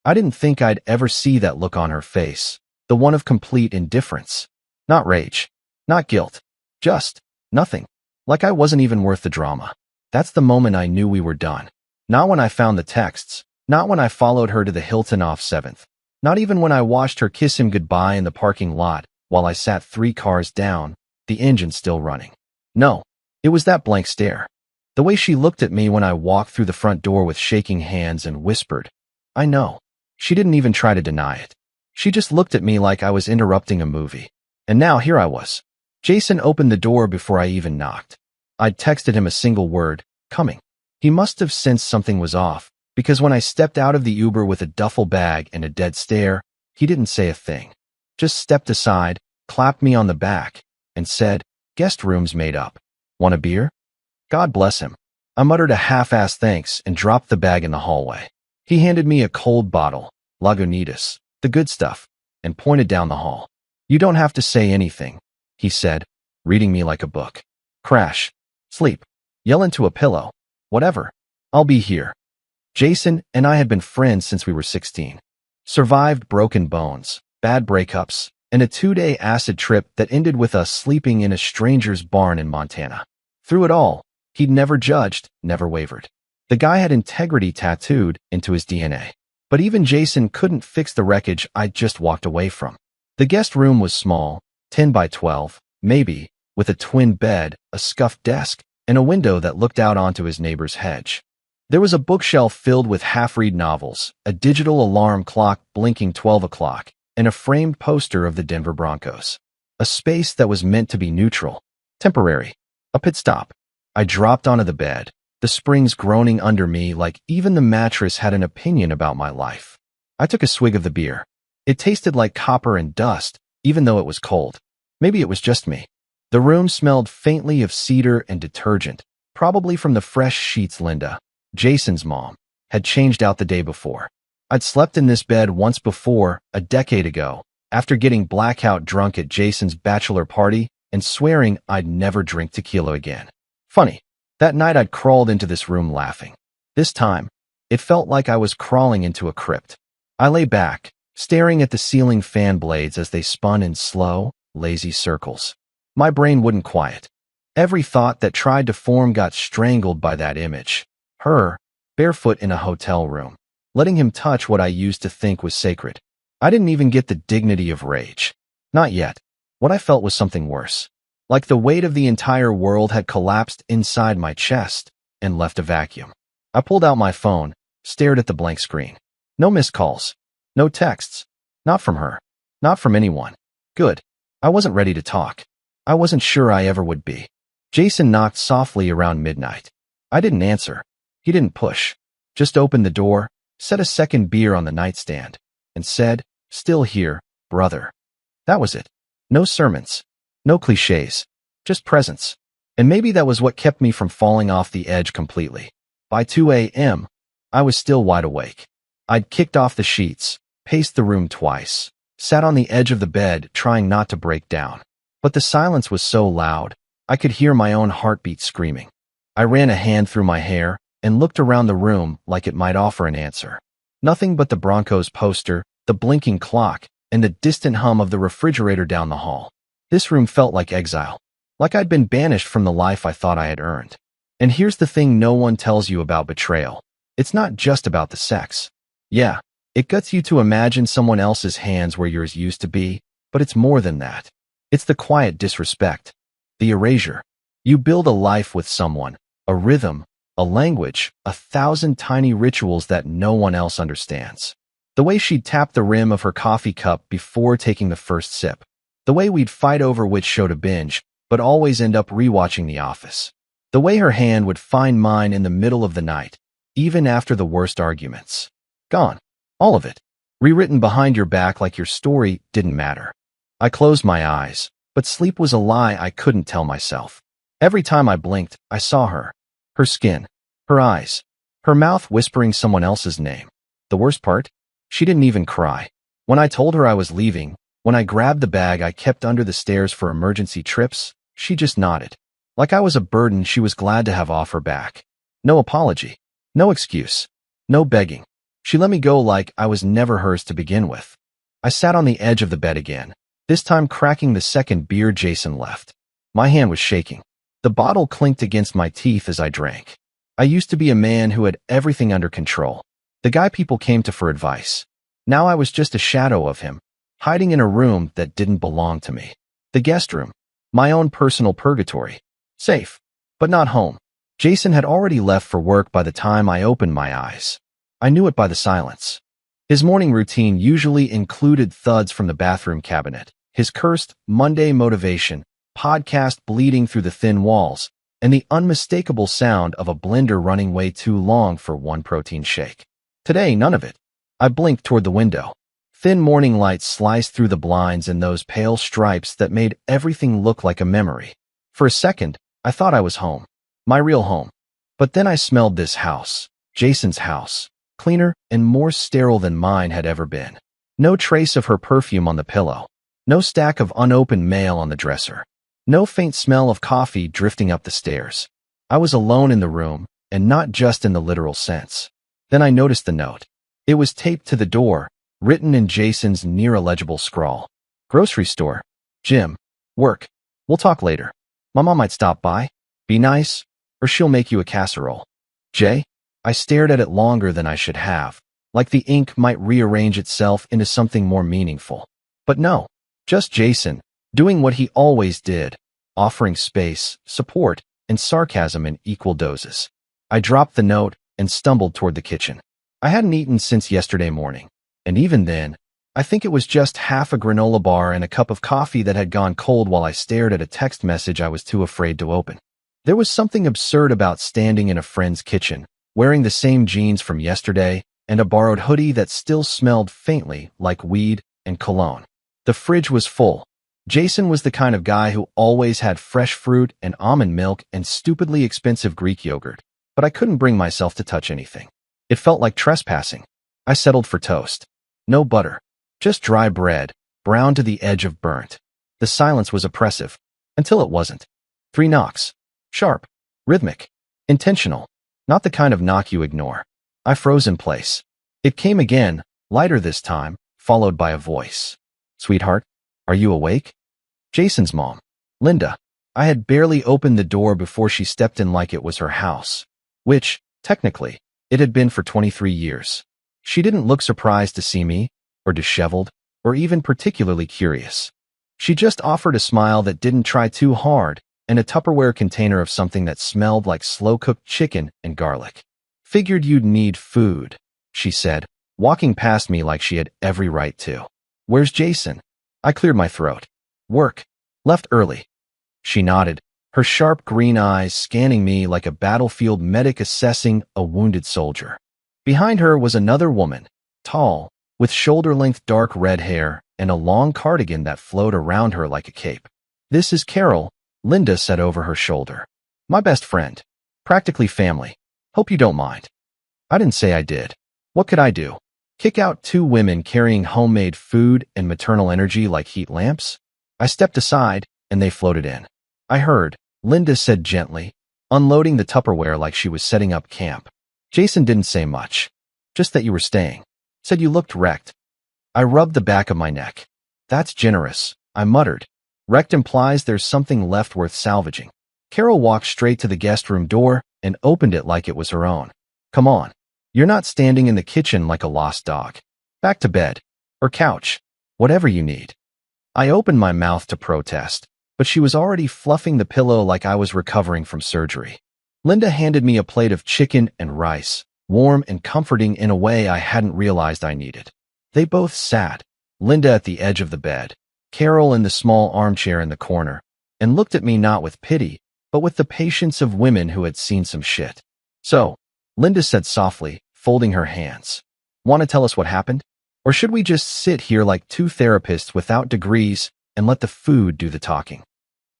I didn't think I'd ever see that look on her face, the one of complete indifference. Not rage, not guilt, just nothing. Like I wasn't even worth the drama. That's the moment I knew we were done. Not when I found the texts, not when I followed her to the Hilton off 7th, not even when I watched her kiss him goodbye in the parking lot while I sat 3 cars down, the engine still running. No, it was that blank stare. The way she looked at me when I walked through the front door with shaking hands and whispered, "I know." She didn't even try to deny it. She just looked at me like I was interrupting a movie. And now here I was. Jason opened the door before I even knocked. I'd texted him a single word, "Coming." He must have sensed something was off, because when I stepped out of the Uber with a duffel bag and a dead stare, he didn't say a thing. Just stepped aside, clapped me on the back, and said, "Guest room's made up. Want a beer?" God bless him. I muttered a half-assed thanks and dropped the bag in the hallway. He handed me a cold bottle, Lagunitas, the good stuff, and pointed down the hall. "You don't have to say anything," he said, reading me like a book. "Crash. Sleep. Yell into a pillow. Whatever. I'll be here." Jason and I had been friends since we were 16. Survived broken bones, bad breakups, and a 2-day acid trip that ended with us sleeping in a stranger's barn in Montana. Through it all, he'd never judged, never wavered. The guy had integrity tattooed into his DNA. But even Jason couldn't fix the wreckage I'd just walked away from. The guest room was small, 10 by 12, maybe, with a twin bed, a scuffed desk, and a window that looked out onto his neighbor's hedge. There was a bookshelf filled with half-read novels, a digital alarm clock blinking 12 o'clock, and a framed poster of the Denver Broncos. A space that was meant to be neutral, temporary, a pit stop. I dropped onto the bed, the springs groaning under me like even the mattress had an opinion about my life. I took a swig of the beer. It tasted like copper and dust, even though it was cold. Maybe it was just me. The room smelled faintly of cedar and detergent, probably from the fresh sheets Linda, Jason's mom, had changed out the day before. I'd slept in this bed once before, a decade ago, after getting blackout drunk at Jason's bachelor party and swearing I'd never drink tequila again. Funny, that night I'd crawled into this room laughing. This time, it felt like I was crawling into a crypt. I lay back, staring at the ceiling fan blades as they spun in slow, lazy circles. My brain wouldn't quiet. Every thought that tried to form got strangled by that image. Her, barefoot in a hotel room, letting him touch what I used to think was sacred. I didn't even get the dignity of rage. Not yet. What I felt was something worse. Like the weight of the entire world had collapsed inside my chest and left a vacuum. I pulled out my phone, stared at the blank screen. No missed calls. No texts. Not from her. Not from anyone. Good. I wasn't ready to talk. I wasn't sure I ever would be. Jason knocked softly around midnight. I didn't answer. He didn't push. Just opened the door, set a second beer on the nightstand, and said, "Still here, brother." That was it. No sermons. No cliches. Just presence. And maybe that was what kept me from falling off the edge completely. By 2 a.m., I was still wide awake. I'd kicked off the sheets, paced the room twice, sat on the edge of the bed trying not to break down. But the silence was so loud, I could hear my own heartbeat screaming. I ran a hand through my hair and looked around the room like it might offer an answer. Nothing but the Broncos poster, the blinking clock, and the distant hum of the refrigerator down the hall. This room felt like exile, like I'd been banished from the life I thought I had earned. And here's the thing no one tells you about betrayal. It's not just about the sex. Yeah, it gets you to imagine someone else's hands where yours used to be, but it's more than that. It's the quiet disrespect, the erasure. You build a life with someone, a rhythm, a language, 1,000 tiny rituals that no one else understands. The way she'd tap the rim of her coffee cup before taking the first sip. The way we'd fight over which show to binge, but always end up rewatching The Office. The way her hand would find mine in the middle of the night, even after the worst arguments. Gone. All of it. Rewritten behind your back like your story didn't matter. I closed my eyes, but sleep was a lie I couldn't tell myself. Every time I blinked, I saw her. Her skin. Her eyes. Her mouth whispering someone else's name. The worst part? She didn't even cry. When I told her I was leaving, when I grabbed the bag I kept under the stairs for emergency trips, she just nodded. Like I was a burden she was glad to have off her back. No apology. No excuse. No begging. She let me go like I was never hers to begin with. I sat on the edge of the bed again, this time cracking the second beer Jason left. My hand was shaking. The bottle clinked against my teeth as I drank. I used to be a man who had everything under control, the guy people came to for advice. Now I was just a shadow of him, hiding in a room that didn't belong to me. The guest room, my own personal purgatory. Safe, but not home. Jason had already left for work by the time I opened my eyes. I knew it by the silence. His morning routine usually included thuds from the bathroom cabinet, his cursed Monday motivation, podcast bleeding through the thin walls, and the unmistakable sound of a blender running way too long for one protein shake. Today, none of it. I blinked toward the window. Thin morning light sliced through the blinds in those pale stripes that made everything look like a memory. For a second, I thought I was home. My real home. But then I smelled this house, Jason's house, cleaner and more sterile than mine had ever been. No trace of her perfume on the pillow. No stack of unopened mail on the dresser. No faint smell of coffee drifting up the stairs. I was alone in the room, and not just in the literal sense. Then I noticed the note. It was taped to the door, written in Jason's near-illegible scrawl. Grocery store. Gym. Work. We'll talk later. My mom might stop by. Be nice, or she'll make you a casserole. Jay? I stared at it longer than I should have, like the ink might rearrange itself into something more meaningful. But no, just Jason, doing what he always did, offering space, support, and sarcasm in equal doses. I dropped the note and stumbled toward the kitchen. I hadn't eaten since yesterday morning, and even then, I think it was just half a granola bar and a cup of coffee that had gone cold while I stared at a text message I was too afraid to open. There was something absurd about standing in a friend's kitchen, wearing the same jeans from yesterday and a borrowed hoodie that still smelled faintly like weed and cologne. The fridge was full. Jason was the kind of guy who always had fresh fruit and almond milk and stupidly expensive Greek yogurt, but I couldn't bring myself to touch anything. It felt like trespassing. I settled for toast. No butter. Just dry bread, brown to the edge of burnt. The silence was oppressive, until it wasn't. 3 knocks. Sharp. Rhythmic. Intentional. Not the kind of knock you ignore. I froze in place. It came again, lighter this time, followed by a voice. Sweetheart, are you awake? Jason's mom. Linda. I had barely opened the door before she stepped in like it was her house. Which, technically, it had been for 23 years. She didn't look surprised to see me, or disheveled, or even particularly curious. She just offered a smile that didn't try too hard, and a Tupperware container of something that smelled like slow-cooked chicken and garlic. Figured you'd need food, she said, walking past me like she had every right to. Where's Jason? I cleared my throat. Work. Left early. She nodded, her sharp green eyes scanning me like a battlefield medic assessing a wounded soldier. Behind her was another woman, tall, with shoulder-length dark red hair and a long cardigan that flowed around her like a cape. This is Carol, Linda said over her shoulder. My best friend. Practically family. Hope you don't mind. I didn't say I did. What could I do? Kick out 2 women carrying homemade food and maternal energy like heat lamps? I stepped aside, and they floated in. I heard, Linda said gently, unloading the Tupperware like she was setting up camp. Jason didn't say much. Just that you were staying. Said you looked wrecked. I rubbed the back of my neck. That's generous, I muttered. Wrecked implies there's something left worth salvaging. Carol walked straight to the guest room door and opened it like it was her own. Come on. You're not standing in the kitchen like a lost dog. Back to bed. Or couch. Whatever you need. I opened my mouth to protest, but she was already fluffing the pillow like I was recovering from surgery. Linda handed me a plate of chicken and rice, warm and comforting in a way I hadn't realized I needed. They both sat, Linda at the edge of the bed, Carol in the small armchair in the corner, and looked at me not with pity, but with the patience of women who had seen some shit. So, Linda said softly, folding her hands. Want to tell us what happened? Or should we just sit here like 2 therapists without degrees and let the food do the talking?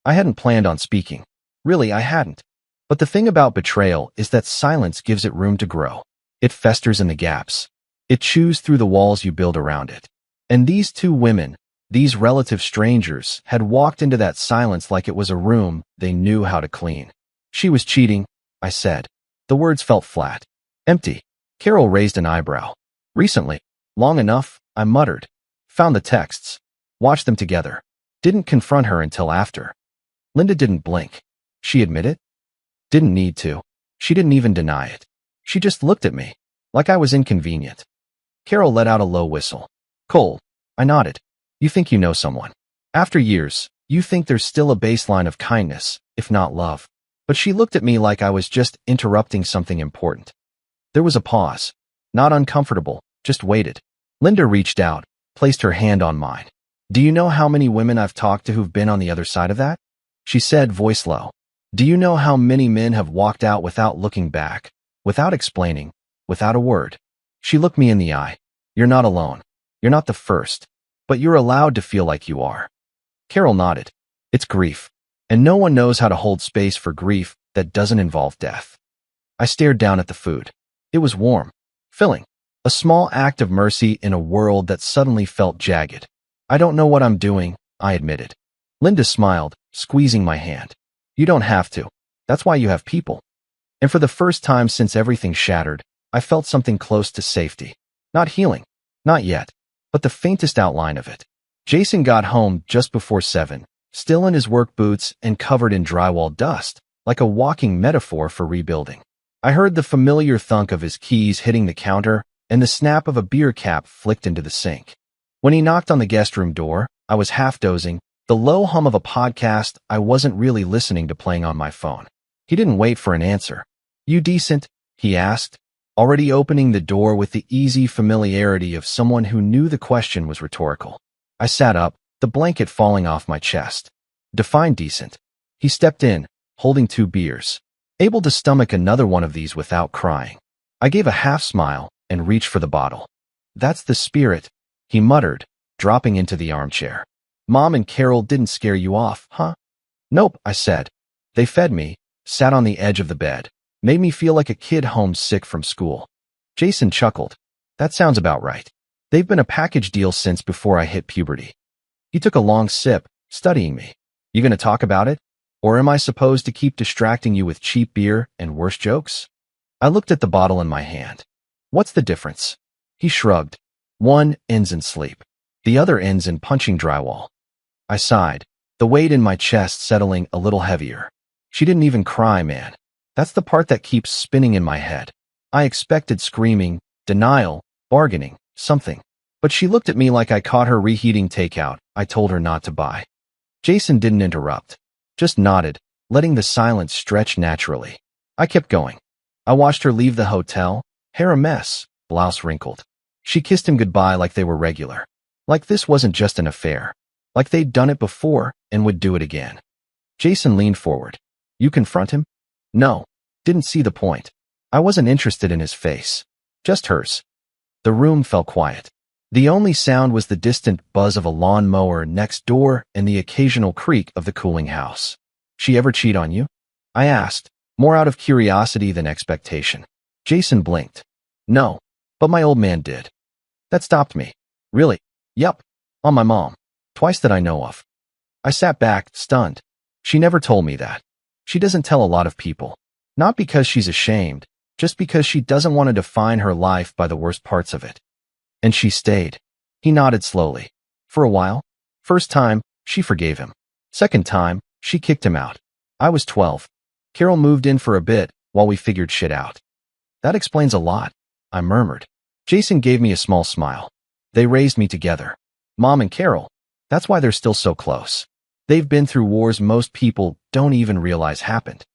I hadn't planned on speaking. Really, I hadn't. But the thing about betrayal is that silence gives it room to grow. It festers in the gaps. It chews through the walls you build around it. And these 2 women, these relative strangers, had walked into that silence like it was a room they knew how to clean. She was cheating, I said. The words felt flat. Empty. Carol raised an eyebrow. Recently. Long enough, I muttered. Found the texts. Watched them together. Didn't confront her until after. Linda didn't blink. She admitted? Didn't need to. She didn't even deny it. She just looked at me, like I was inconvenient. Carol let out a low whistle. Cold. I nodded. You think you know someone. After years, you think there's still a baseline of kindness, if not love. But she looked at me like I was just interrupting something important. There was a pause. Not uncomfortable, just waited. Linda reached out, placed her hand on mine. Do you know how many women I've talked to who've been on the other side of that? She said, voice low. Do you know how many men have walked out without looking back, without explaining, without a word? She looked me in the eye. You're not alone. You're not the first. But you're allowed to feel like you are. Carol nodded. It's grief. And no one knows how to hold space for grief that doesn't involve death. I stared down at the food. It was warm, filling. A small act of mercy in a world that suddenly felt jagged. I don't know what I'm doing, I admitted. Linda smiled, squeezing my hand. You don't have to. That's why you have people. And for the first time since everything shattered, I felt something close to safety. Not healing. Not yet. But the faintest outline of it. Jason got home just before 7, still in his work boots and covered in drywall dust, like a walking metaphor for rebuilding. I heard the familiar thunk of his keys hitting the counter and the snap of a beer cap flicked into the sink. When he knocked on the guest room door, I was half dozing, the low hum of a podcast I wasn't really listening to playing on my phone. He didn't wait for an answer. You decent? He asked, already opening the door with the easy familiarity of someone who knew the question was rhetorical. I sat up, the blanket falling off my chest. Define decent. He stepped in, holding 2 beers, able to stomach another one of these without crying. I gave a half smile and reached for the bottle. That's the spirit, he muttered, dropping into the armchair. Mom and Carol didn't scare you off, huh? Nope, I said. They fed me, sat on the edge of the bed, made me feel like a kid homesick from school. Jason chuckled. That sounds about right. They've been a package deal since before I hit puberty. He took a long sip, studying me. You gonna talk about it? Or am I supposed to keep distracting you with cheap beer and worse jokes? I looked at the bottle in my hand. What's the difference? He shrugged. One ends in sleep. The other ends in punching drywall. I sighed, the weight in my chest settling a little heavier. She didn't even cry, man. That's the part that keeps spinning in my head. I expected screaming, denial, bargaining, something. But she looked at me like I caught her reheating takeout I told her not to buy. Jason didn't interrupt, just nodded, letting the silence stretch naturally. I kept going. I watched her leave the hotel, hair a mess, blouse wrinkled. She kissed him goodbye like they were regular. Like this wasn't just an affair. Like they'd done it before and would do it again. Jason leaned forward. You confront him? No. Didn't see the point. I wasn't interested in his face. Just hers. The room fell quiet. The only sound was the distant buzz of a lawn mower next door and the occasional creak of the cooling house. She ever cheat on you? I asked, more out of curiosity than expectation. Jason blinked. No, but my old man did. That stopped me. Really? Yup. On my mom. Twice that I know of. I sat back, stunned. She never told me that. She doesn't tell a lot of people. Not because she's ashamed, just because she doesn't want to define her life by the worst parts of it. And she stayed. He nodded slowly. For a while. First time, she forgave him. Second time, she kicked him out. I was 12. Carol moved in for a bit while we figured shit out. That explains a lot, I murmured. Jason gave me a small smile. They raised me together. Mom and Carol. That's why they're still so close. They've been through wars most people don't even realize happened.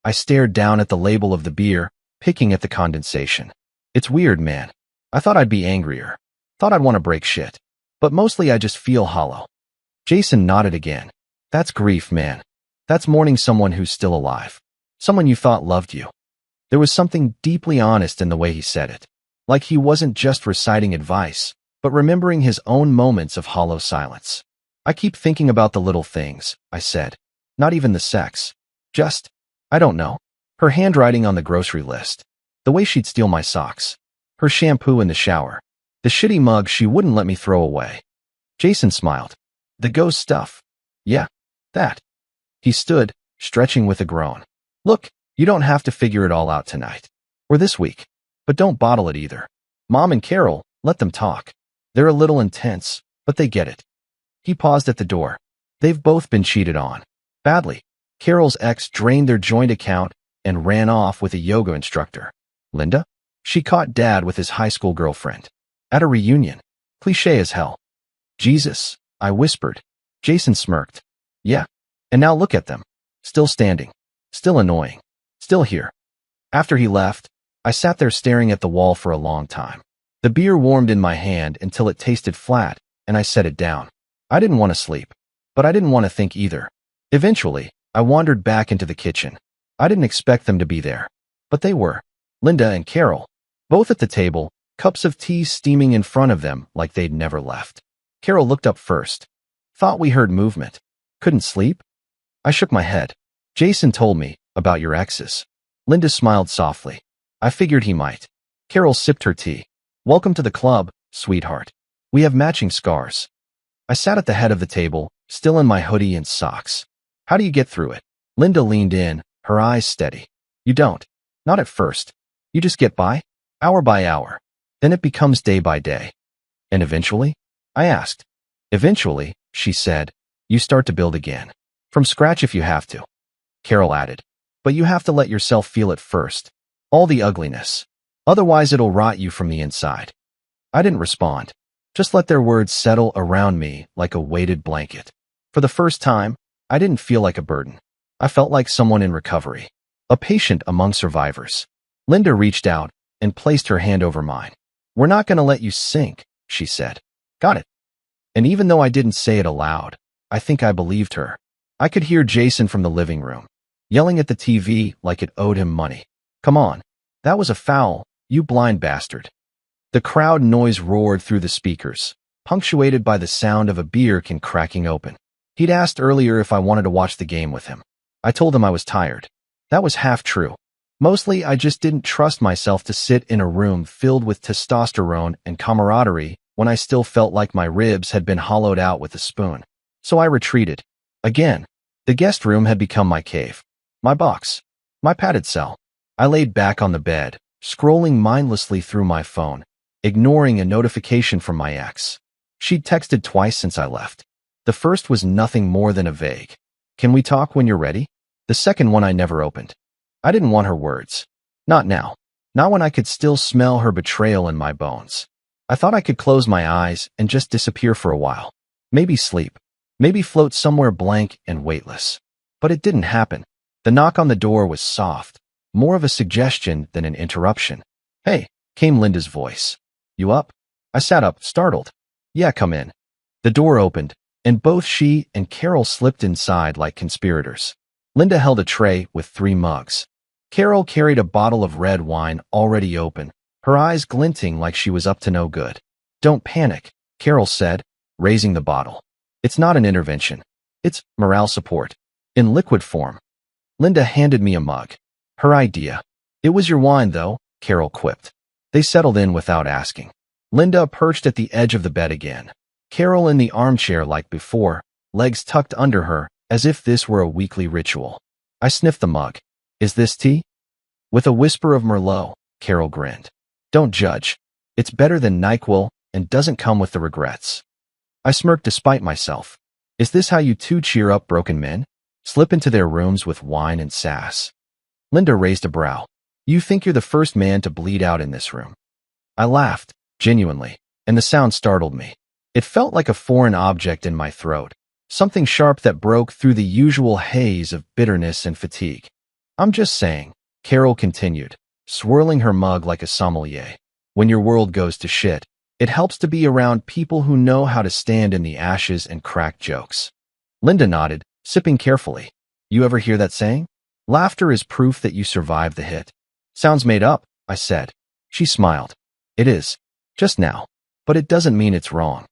I stared down at the label of the beer, picking at the condensation. It's weird, man. I thought I'd be angrier. Thought I'd want to break shit. But mostly I just feel hollow. Jason nodded again. That's grief, man. That's mourning someone who's still alive. Someone you thought loved you. There was something deeply honest in the way he said it. Like he wasn't just reciting advice, but remembering his own moments of hollow silence. I keep thinking about the little things, I said. Not even the sex. Just, I don't know. Her handwriting on the grocery list. The way she'd steal my socks. Her shampoo in the shower. The shitty mug she wouldn't let me throw away. Jason smiled. The ghost stuff. Yeah, that. He stood, stretching with a groan. Look, you don't have to figure it all out tonight. Or this week. But don't bottle it either. Mom and Carol, let them talk. They're a little intense, but they get it. He paused at the door. They've both been cheated on. Badly. Carol's ex drained their joint account and ran off with a yoga instructor. Linda? She caught Dad with his high school girlfriend. At a reunion. Cliché as hell. Jesus, I whispered. Jason smirked. Yeah. And now look at them. Still standing. Still annoying. Still here. After he left, I sat there staring at the wall for a long time. The beer warmed in my hand until it tasted flat, and I set it down. I didn't want to sleep, but I didn't want to think either. Eventually, I wandered back into the kitchen. I didn't expect them to be there, but they were. Linda and Carol, both at the table, cups of tea steaming in front of them like they'd never left. Carol looked up first. Thought we heard movement. Couldn't sleep? I shook my head. Jason told me about your exes. Linda smiled softly. I figured he might. Carol sipped her tea. Welcome to the club, sweetheart. We have matching scars. I sat at the head of the table, still in my hoodie and socks. How do you get through it? Linda leaned in, her eyes steady. You don't. Not at first. You just get by, hour by hour. Then it becomes day by day. And eventually? I asked. Eventually, she said, you start to build again. From scratch if you have to. Carol added. But you have to let yourself feel it first. All the ugliness. Otherwise it'll rot you from the inside. I didn't respond. Just let their words settle around me like a weighted blanket. For the first time, I didn't feel like a burden. I felt like someone in recovery. A patient among survivors. Linda reached out and placed her hand over mine. We're not going to let you sink, she said. Got it. And even though I didn't say it aloud, I think I believed her. I could hear Jason from the living room, yelling at the TV like it owed him money. Come on. That was a foul, you blind bastard. The crowd noise roared through the speakers, punctuated by the sound of a beer can cracking open. He'd asked earlier if I wanted to watch the game with him. I told him I was tired. That was half true. Mostly, I just didn't trust myself to sit in a room filled with testosterone and camaraderie when I still felt like my ribs had been hollowed out with a spoon. So I retreated. Again, the guest room had become my cave. My box. My padded cell. I laid back on the bed, scrolling mindlessly through my phone, ignoring a notification from my ex. She'd texted twice since I left. The first was nothing more than a vague, "Can we talk when you're ready?" The second one I never opened. I didn't want her words. Not now. Not when I could still smell her betrayal in my bones. I thought I could close my eyes and just disappear for a while. Maybe sleep. Maybe float somewhere blank and weightless. But it didn't happen. The knock on the door was soft, more of a suggestion than an interruption. "Hey," came Linda's voice. "You up?" I sat up, startled. "Yeah, come in." The door opened, and both she and Carol slipped inside like conspirators. Linda held a tray with 3 mugs. Carol carried a bottle of red wine already open, her eyes glinting like she was up to no good. "Don't panic," Carol said, raising the bottle. "It's not an intervention. It's morale support. In liquid form." Linda handed me a mug. Her idea. "It was your wine, though," Carol quipped. They settled in without asking. Linda perched at the edge of the bed again. Carol in the armchair like before, legs tucked under her, as if this were a weekly ritual. I sniffed the mug. "Is this tea?" With a whisper of Merlot, Carol grinned. "Don't judge. It's better than NyQuil and doesn't come with the regrets." I smirked despite myself. "Is this how you two cheer up broken men? Slip into their rooms with wine and sass?" Linda raised a brow. "You think you're the first man to bleed out in this room." I laughed, genuinely, and the sound startled me. It felt like a foreign object in my throat, something sharp that broke through the usual haze of bitterness and fatigue. "I'm just saying," Carol continued, swirling her mug like a sommelier. "When your world goes to shit, it helps to be around people who know how to stand in the ashes and crack jokes." Linda nodded, sipping carefully. "You ever hear that saying? Laughter is proof that you survived the hit." "Sounds made up," I said. She smiled. "It is. Just now. But it doesn't mean it's wrong."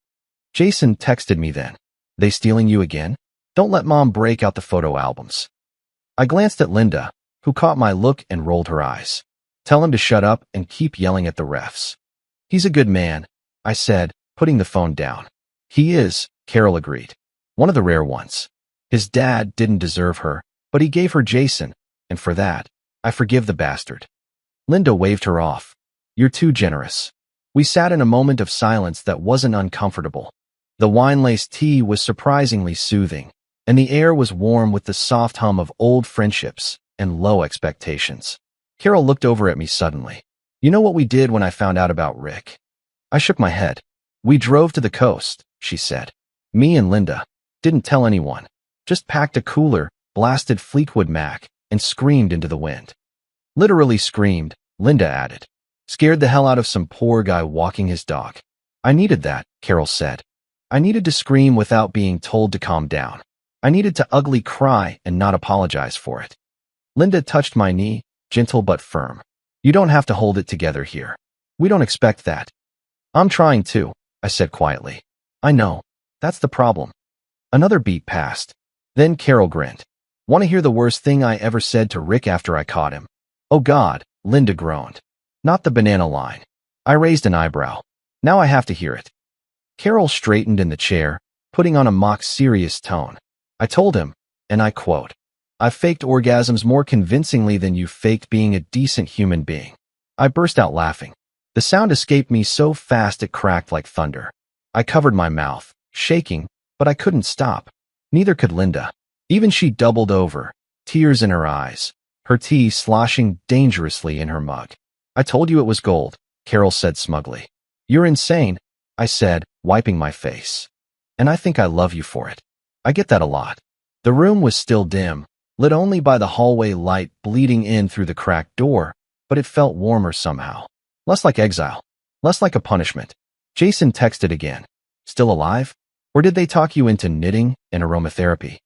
Jason texted me then. "They stealing you again? Don't let Mom break out the photo albums." I glanced at Linda, who caught my look and rolled her eyes. "Tell him to shut up and keep yelling at the refs." "He's a good man," I said, putting the phone down. "He is," Carol agreed. "One of the rare ones. His dad didn't deserve her, but he gave her Jason, and for that, I forgive the bastard." Linda waved her off. "You're too generous." We sat in a moment of silence that wasn't uncomfortable. The wine-laced tea was surprisingly soothing, and the air was warm with the soft hum of old friendships and low expectations. Carol looked over at me suddenly. "You know what we did when I found out about Rick?" I shook my head. "We drove to the coast," she said. "Me and Linda. Didn't tell anyone. Just packed a cooler, blasted Fleetwood Mac, and screamed into the wind." "Literally screamed," Linda added. "Scared the hell out of some poor guy walking his dog." "I needed that," Carol said. "I needed to scream without being told to calm down. I needed to ugly cry and not apologize for it." Linda touched my knee, gentle but firm. "You don't have to hold it together here. We don't expect that." "I'm trying to," I said quietly. "I know. That's the problem." Another beat passed. Then Carol grinned. "Want to hear the worst thing I ever said to Rick after I caught him?" "Oh God," Linda groaned. "Not the banana line." I raised an eyebrow. "Now I have to hear it." Carol straightened in the chair, putting on a mock serious tone. "I told him, and I quote, 'I've faked orgasms more convincingly than you faked being a decent human being.'" I burst out laughing. The sound escaped me so fast it cracked like thunder. I covered my mouth, shaking, but I couldn't stop. Neither could Linda. Even she doubled over, tears in her eyes, her tea sloshing dangerously in her mug. "I told you it was gold," Carol said smugly. "You're insane," I said, wiping my face. "And I think I love you for it." I get that a lot. The room was still dim, lit only by the hallway light bleeding in through the cracked door, but it felt warmer somehow. Less like exile. Less like a punishment. Jason texted again. "Still alive? Or did they talk you into knitting and aromatherapy?"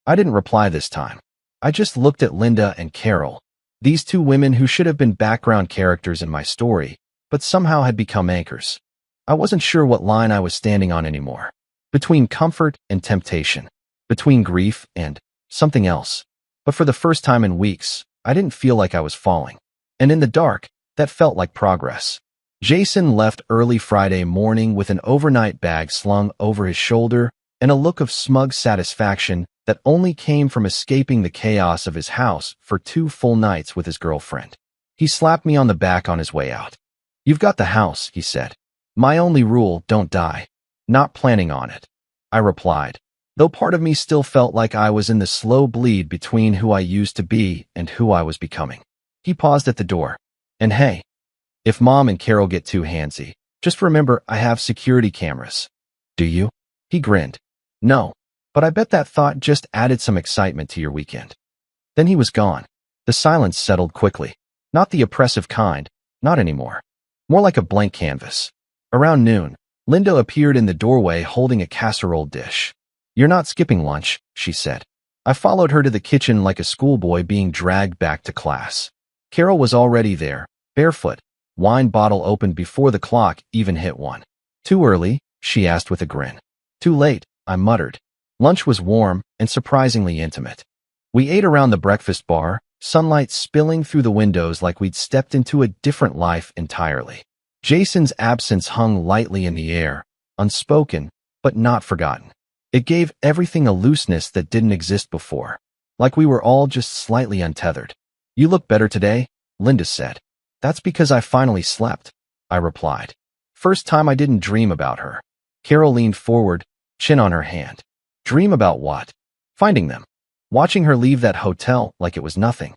I didn't reply this time. I just looked at Linda and Carol, these two women who should have been background characters in my story, but somehow had become anchors. I wasn't sure what line I was standing on anymore. Between comfort and temptation. Between grief and something else. But for the first time in weeks, I didn't feel like I was falling. And in the dark, that felt like progress. Jason left early Friday morning with an overnight bag slung over his shoulder and a look of smug satisfaction that only came from escaping the chaos of his house for 2 full nights with his girlfriend. He slapped me on the back on his way out. "You've got the house," he said. "My only rule, don't die." "Not planning on it," I replied, though part of me still felt like I was in the slow bleed between who I used to be and who I was becoming. He paused at the door. "And hey, if Mom and Carol get too handsy, just remember I have security cameras." "Do you?" He grinned. "No, but I bet that thought just added some excitement to your weekend." Then he was gone. The silence settled quickly. Not the oppressive kind, not anymore. More like a blank canvas. Around noon, Linda appeared in the doorway holding a casserole dish. "You're not skipping lunch," she said. I followed her to the kitchen like a schoolboy being dragged back to class. Carol was already there, barefoot, wine bottle opened before the clock even hit 1. "Too early?" she asked with a grin. "Too late," I muttered. Lunch was warm and surprisingly intimate. We ate around the breakfast bar, sunlight spilling through the windows like we'd stepped into a different life entirely. Jason's absence hung lightly in the air, unspoken, but not forgotten. It gave everything a looseness that didn't exist before, like we were all just slightly untethered. "You look better today," Linda said. "That's because I finally slept," I replied. First time I didn't dream about her. Carol leaned forward, chin on her hand. "Dream about what?" "Finding them. Watching her leave that hotel like it was nothing."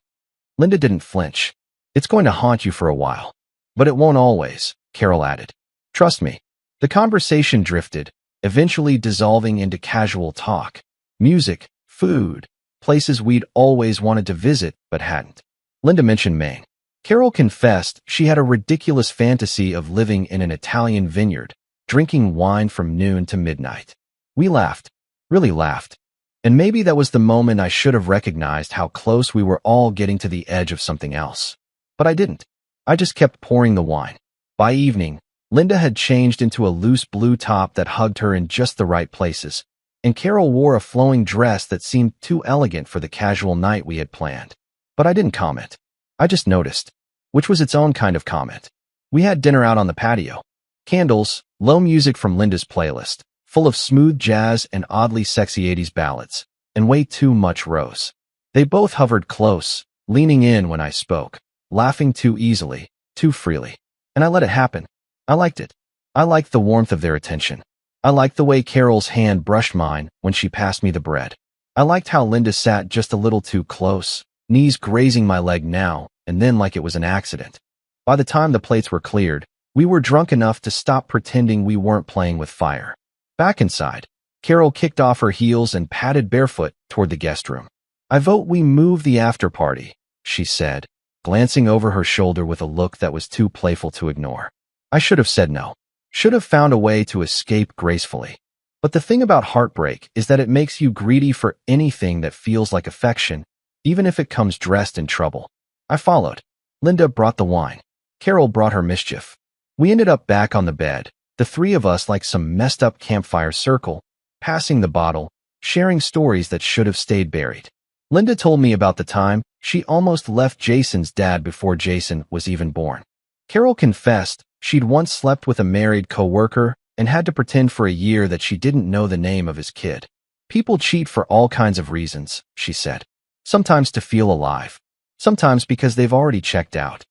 Linda didn't flinch. "It's going to haunt you for a while. But it won't always," Carol added. "Trust me." The conversation drifted, eventually dissolving into casual talk. Music, food, places we'd always wanted to visit but hadn't. Linda mentioned Maine. Carol confessed she had a ridiculous fantasy of living in an Italian vineyard, drinking wine from noon to midnight. We laughed, really laughed. And maybe that was the moment I should have recognized how close we were all getting to the edge of something else. But I didn't. I just kept pouring the wine. By evening, Linda had changed into a loose blue top that hugged her in just the right places, and Carol wore a flowing dress that seemed too elegant for the casual night we had planned. But I didn't comment. I just noticed, which was its own kind of comment. We had dinner out on the patio. Candles, low music from Linda's playlist, full of smooth jazz and oddly sexy 80s ballads, and way too much Rose. They both hovered close, leaning in when I spoke, laughing too easily, too freely. And I let it happen. I liked it. I liked the warmth of their attention. I liked the way Carol's hand brushed mine when she passed me the bread. I liked how Linda sat just a little too close, knees grazing my leg now and then like it was an accident. By the time the plates were cleared, we were drunk enough to stop pretending we weren't playing with fire. Back inside, Carol kicked off her heels and padded barefoot toward the guest room. I vote we move the after party, she said, glancing over her shoulder with a look that was too playful to ignore. I should have said no. Should have found a way to escape gracefully. But the thing about heartbreak is that it makes you greedy for anything that feels like affection, even if it comes dressed in trouble. I followed. Linda brought the wine. Carol brought her mischief. We ended up back on the bed, the three of us like some messed up campfire circle, passing the bottle, sharing stories that should have stayed buried. Linda told me about the time she almost left Jason's dad before Jason was even born. Carol confessed she'd once slept with a married co-worker and had to pretend for a year that she didn't know the name of his kid. People cheat for all kinds of reasons, she said. Sometimes to feel alive. Sometimes because they've already checked out.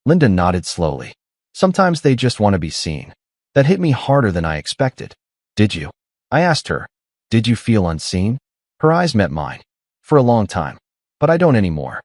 Linda nodded slowly. Sometimes they just want to be seen. That hit me harder than I expected. Did you? I asked her. Did you feel unseen? Her eyes met mine. For a long time. But I don't anymore.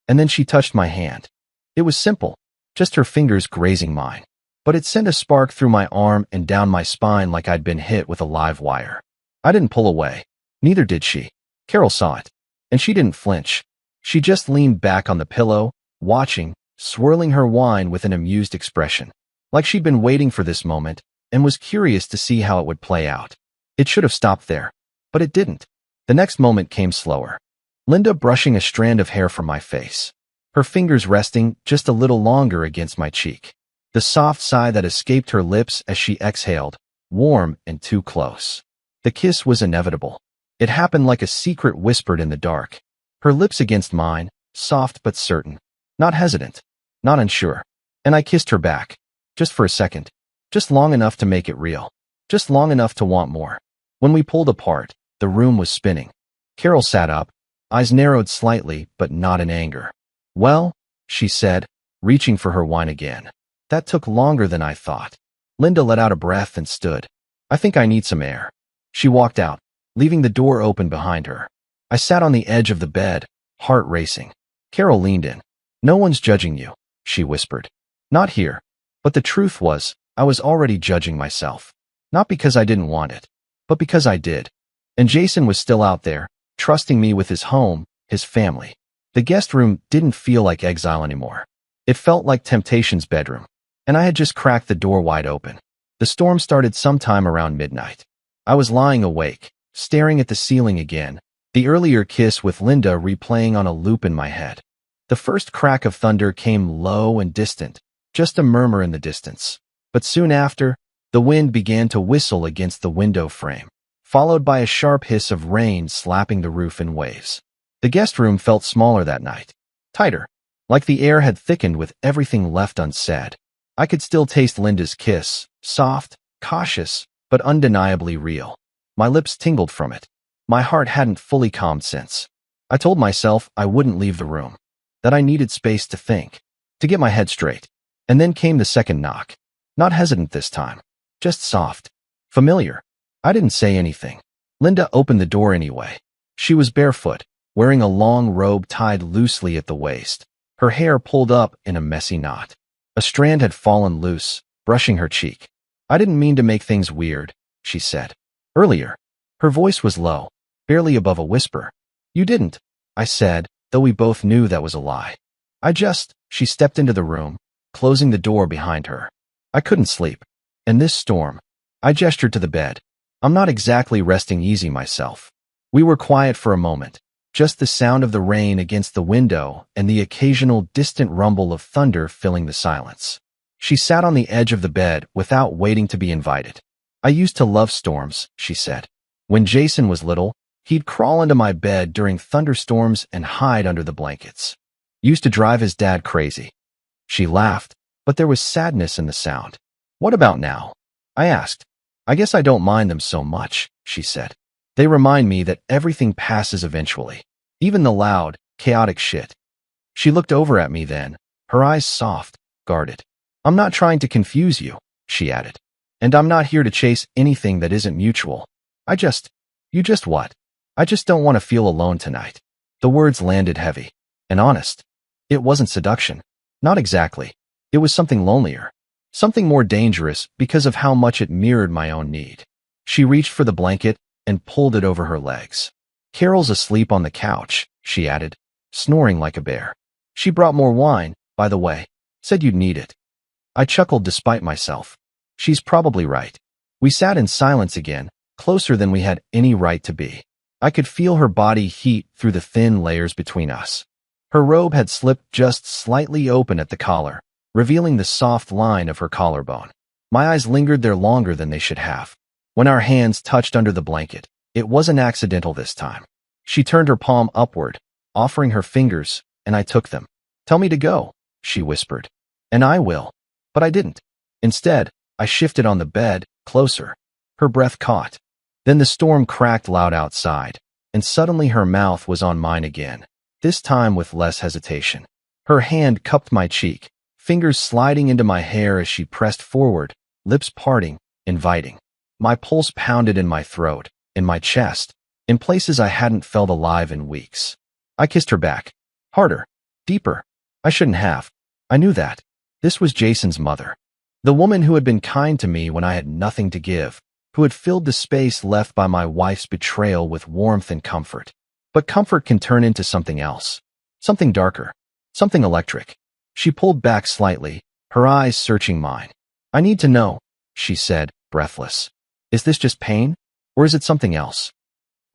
And then she touched my hand. It was simple. Just her fingers grazing mine. But it sent a spark through my arm and down my spine like I'd been hit with a live wire. I didn't pull away. Neither did she. Carol saw it. And she didn't flinch. She just leaned back on the pillow, watching, swirling her wine with an amused expression. Like she'd been waiting for this moment and was curious to see how it would play out. It should have stopped there. But it didn't. The next moment came slower. Linda brushing a strand of hair from my face. Her fingers resting just a little longer against my cheek. The soft sigh that escaped her lips as she exhaled, warm and too close. The kiss was inevitable. It happened like a secret whispered in the dark. Her lips against mine, soft but certain. Not hesitant. Not unsure. And I kissed her back. Just for a second. Just long enough to make it real. Just long enough to want more. When we pulled apart, the room was spinning. Carol sat up, eyes narrowed slightly, but not in anger. Well, she said, reaching for her wine again. That took longer than I thought. Linda let out a breath and stood. I think I need some air. She walked out, leaving the door open behind her. I sat on the edge of the bed, heart racing. Carol leaned in. No one's judging you, she whispered. Not here. But the truth was, I was already judging myself. Not because I didn't want it, but because I did. And Jason was still out there, trusting me with his home, his family. The guest room didn't feel like exile anymore. It felt like Temptation's bedroom. And I had just cracked the door wide open. The storm started sometime around midnight. I was lying awake, staring at the ceiling again, the earlier kiss with Linda replaying on a loop in my head. The first crack of thunder came low and distant, just a murmur in the distance. But soon after, the wind began to whistle against the window frame, followed by a sharp hiss of rain slapping the roof in waves. The guest room felt smaller that night, tighter, like the air had thickened with everything left unsaid. I could still taste Linda's kiss, soft, cautious, but undeniably real. My lips tingled from it. My heart hadn't fully calmed since. I told myself I wouldn't leave the room, that I needed space to think, to get my head straight. And then came the second knock. Not hesitant this time, just soft, familiar. I didn't say anything. Linda opened the door anyway. She was barefoot, wearing a long robe tied loosely at the waist, her hair pulled up in a messy knot. A strand had fallen loose, brushing her cheek. I didn't mean to make things weird, she said. Earlier. Her voice was low, barely above a whisper. You didn't, I said, though we both knew that was a lie. She stepped into the room, closing the door behind her. I couldn't sleep. And this storm. I gestured to the bed. I'm not exactly resting easy myself. We were quiet for a moment, just the sound of the rain against the window and the occasional distant rumble of thunder filling the silence. She sat on the edge of the bed without waiting to be invited. I used to love storms, she said. When Jason was little, he'd crawl into my bed during thunderstorms and hide under the blankets. Used to drive his dad crazy. She laughed, but there was sadness in the sound. What about now? I asked. I guess I don't mind them so much, she said. They remind me that everything passes eventually. Even the loud, chaotic shit. She looked over at me then, her eyes soft, guarded. I'm not trying to confuse you, she added. And I'm not here to chase anything that isn't mutual. You just what? I just don't want to feel alone tonight. The words landed heavy and honest. It wasn't seduction. Not exactly. It was something lonelier. Something more dangerous because of how much it mirrored my own need. She reached for the blanket and pulled it over her legs. Carol's asleep on the couch, she added, snoring like a bear. She brought more wine, by the way. Said you'd need it. I chuckled despite myself. She's probably right. We sat in silence again, closer than we had any right to be. I could feel her body heat through the thin layers between us. Her robe had slipped just slightly open at the collar, revealing the soft line of her collarbone. My eyes lingered there longer than they should have. When our hands touched under the blanket, it wasn't accidental this time. She turned her palm upward, offering her fingers, and I took them. Tell me to go, she whispered. And I will. But I didn't. Instead, I shifted on the bed, closer. Her breath caught. Then the storm cracked loud outside, and suddenly her mouth was on mine again, this time with less hesitation. Her hand cupped my cheek, fingers sliding into my hair as she pressed forward, lips parting, inviting. My pulse pounded in my throat, in my chest, in places I hadn't felt alive in weeks. I kissed her back. Harder. Deeper. I shouldn't have. I knew that. This was Jason's mother. The woman who had been kind to me when I had nothing to give, who had filled the space left by my wife's betrayal with warmth and comfort. But comfort can turn into something else. Something darker. Something electric. She pulled back slightly, her eyes searching mine. I need to know, she said, breathless. Is this just pain? Or is it something else?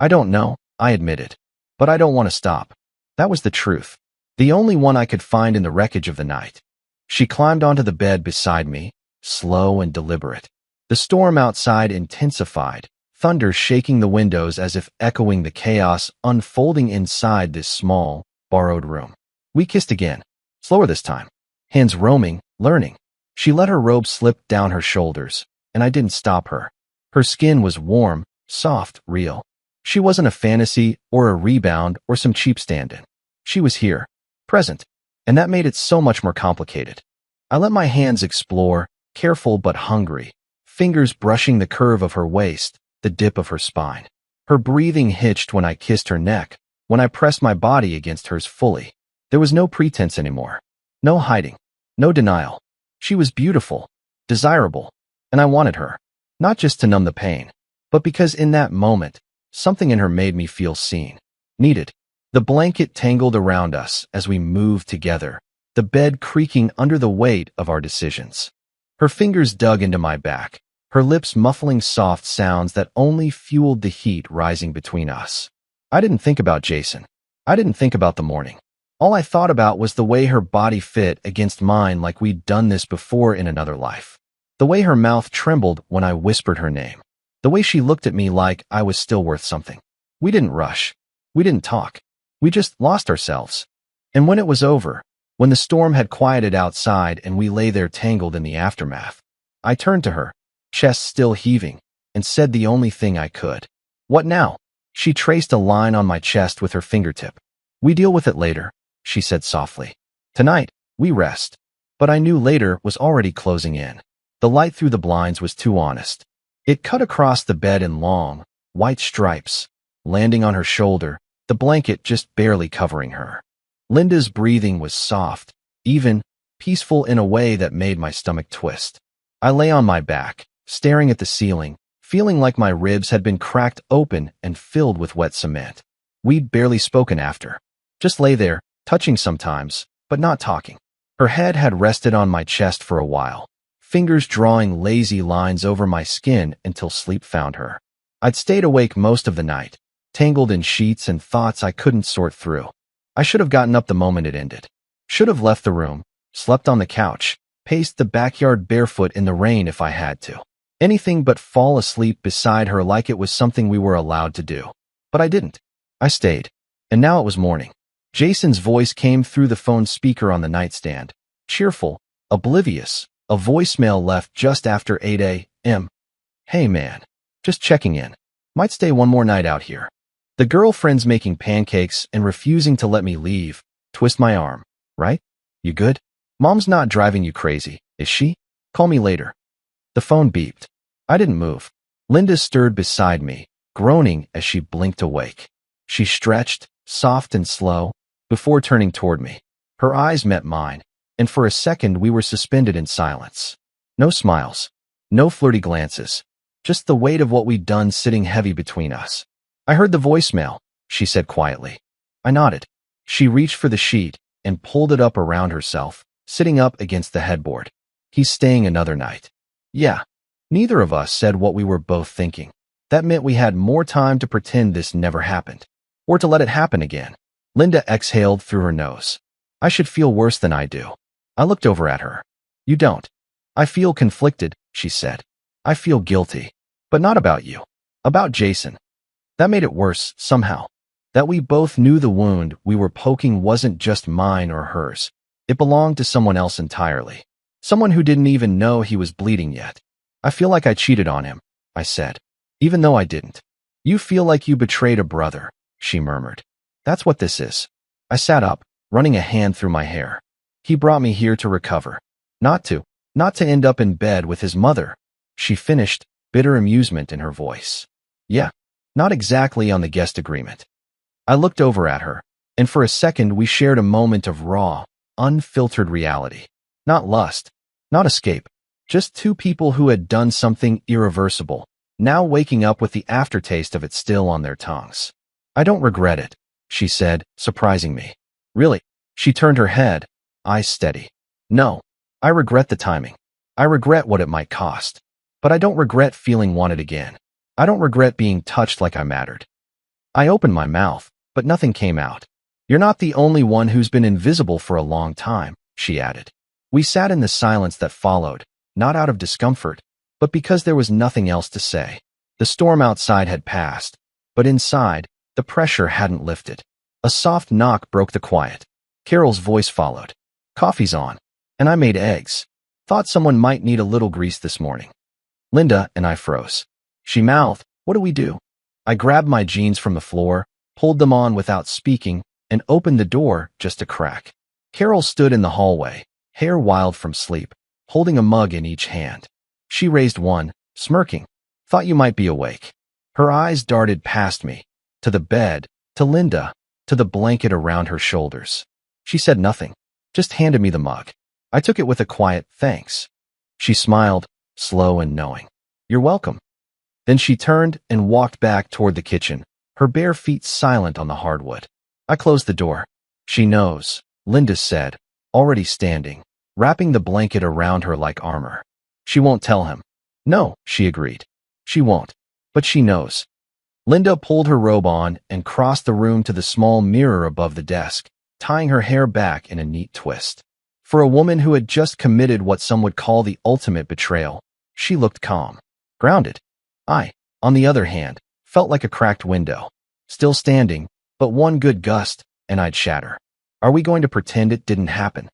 I don't know, I admitted. But I don't want to stop. That was the truth. The only one I could find in the wreckage of the night. She climbed onto the bed beside me, slow and deliberate. The storm outside intensified, thunder shaking the windows as if echoing the chaos unfolding inside this small, borrowed room. We kissed again, slower this time, hands roaming, learning. She let her robe slip down her shoulders, and I didn't stop her. Her skin was warm, soft, real. She wasn't a fantasy or a rebound or some cheap stand-in. She was here, present, and that made it so much more complicated. I let my hands explore, careful but hungry, fingers brushing the curve of her waist, the dip of her spine. Her breathing hitched when I kissed her neck, when I pressed my body against hers fully. There was no pretense anymore. No hiding. No denial. She was beautiful, desirable, and I wanted her. Not just to numb the pain, but because in that moment, something in her made me feel seen, needed. The blanket tangled around us as we moved together, the bed creaking under the weight of our decisions. Her fingers dug into my back, her lips muffling soft sounds that only fueled the heat rising between us. I didn't think about Jason. I didn't think about the morning. All I thought about was the way her body fit against mine like we'd done this before in another life. The way her mouth trembled when I whispered her name. The way she looked at me like I was still worth something. We didn't rush. We didn't talk. We just lost ourselves. And when it was over, when the storm had quieted outside and we lay there tangled in the aftermath, I turned to her, chest still heaving, and said the only thing I could. What now? She traced a line on my chest with her fingertip. We deal with it later, she said softly. Tonight, we rest. But I knew later was already closing in. The light through the blinds was too honest. It cut across the bed in long, white stripes, landing on her shoulder, the blanket just barely covering her. Linda's breathing was soft, even, peaceful in a way that made my stomach twist. I lay on my back, staring at the ceiling, feeling like my ribs had been cracked open and filled with wet cement. We'd barely spoken after. Just lay there, touching sometimes, but not talking. Her head had rested on my chest for a while, fingers drawing lazy lines over my skin until sleep found her. I'd stayed awake most of the night, tangled in sheets and thoughts I couldn't sort through. I should have gotten up the moment it ended. Should have left the room, slept on the couch, paced the backyard barefoot in the rain if I had to. Anything but fall asleep beside her like it was something we were allowed to do. But I didn't. I stayed. And now it was morning. Jason's voice came through the phone speaker on the nightstand. Cheerful, oblivious, a voicemail left just after 8 a.m. Hey man, just checking in. Might stay one more night out here. The girlfriend's making pancakes and refusing to let me leave. Twist my arm, right? You good? Mom's not driving you crazy, is she? Call me later. The phone beeped. I didn't move. Linda stirred beside me, groaning as she blinked awake. She stretched, soft and slow, before turning toward me. Her eyes met mine, and for a second we were suspended in silence. No smiles, no flirty glances, just the weight of what we'd done sitting heavy between us. I heard the voicemail, she said quietly. I nodded. She reached for the sheet and pulled it up around herself, sitting up against the headboard. He's staying another night. Yeah. Neither of us said what we were both thinking. That meant we had more time to pretend this never happened, or to let it happen again. Linda exhaled through her nose. I should feel worse than I do. I looked over at her. You don't. I feel conflicted, she said. I feel guilty. But not about you. About Jason. That made it worse, somehow. That we both knew the wound we were poking wasn't just mine or hers. It belonged to someone else entirely. Someone who didn't even know he was bleeding yet. I feel like I cheated on him, I said. Even though I didn't. You feel like you betrayed a brother, she murmured. That's what this is. I sat up, running a hand through my hair. He brought me here to recover. Not to end up in bed with his mother. She finished, bitter amusement in her voice. Yeah, not exactly on the guest agreement. I looked over at her, and for a second we shared a moment of raw, unfiltered reality. Not lust, not escape. Just two people who had done something irreversible, now waking up with the aftertaste of it still on their tongues. I don't regret it, she said, surprising me. Really? She turned her head, eyes steady. No, I regret the timing. I regret what it might cost. But I don't regret feeling wanted again. I don't regret being touched like I mattered. I opened my mouth, but nothing came out. You're not the only one who's been invisible for a long time, she added. We sat in the silence that followed, not out of discomfort, but because there was nothing else to say. The storm outside had passed, but inside, the pressure hadn't lifted. A soft knock broke the quiet. Carol's voice followed. Coffee's on, and I made eggs. Thought someone might need a little grease this morning. Linda and I froze. She mouthed, what do we do? I grabbed my jeans from the floor, pulled them on without speaking, and opened the door just a crack. Carol stood in the hallway, hair wild from sleep, holding a mug in each hand. She raised one, smirking. Thought you might be awake. Her eyes darted past me, to the bed, to Linda, to the blanket around her shoulders. She said nothing, just handed me the mug. I took it with a quiet thanks. She smiled, slow and knowing. You're welcome. Then she turned and walked back toward the kitchen, her bare feet silent on the hardwood. I closed the door. She knows, Linda said, already standing, wrapping the blanket around her like armor. She won't tell him. No, she agreed. She won't. But she knows. Linda pulled her robe on and crossed the room to the small mirror above the desk, tying her hair back in a neat twist. For a woman who had just committed what some would call the ultimate betrayal, she looked calm, grounded. I, on the other hand, felt like a cracked window, still standing, but one good gust, and I'd shatter. Are we going to pretend it didn't happen?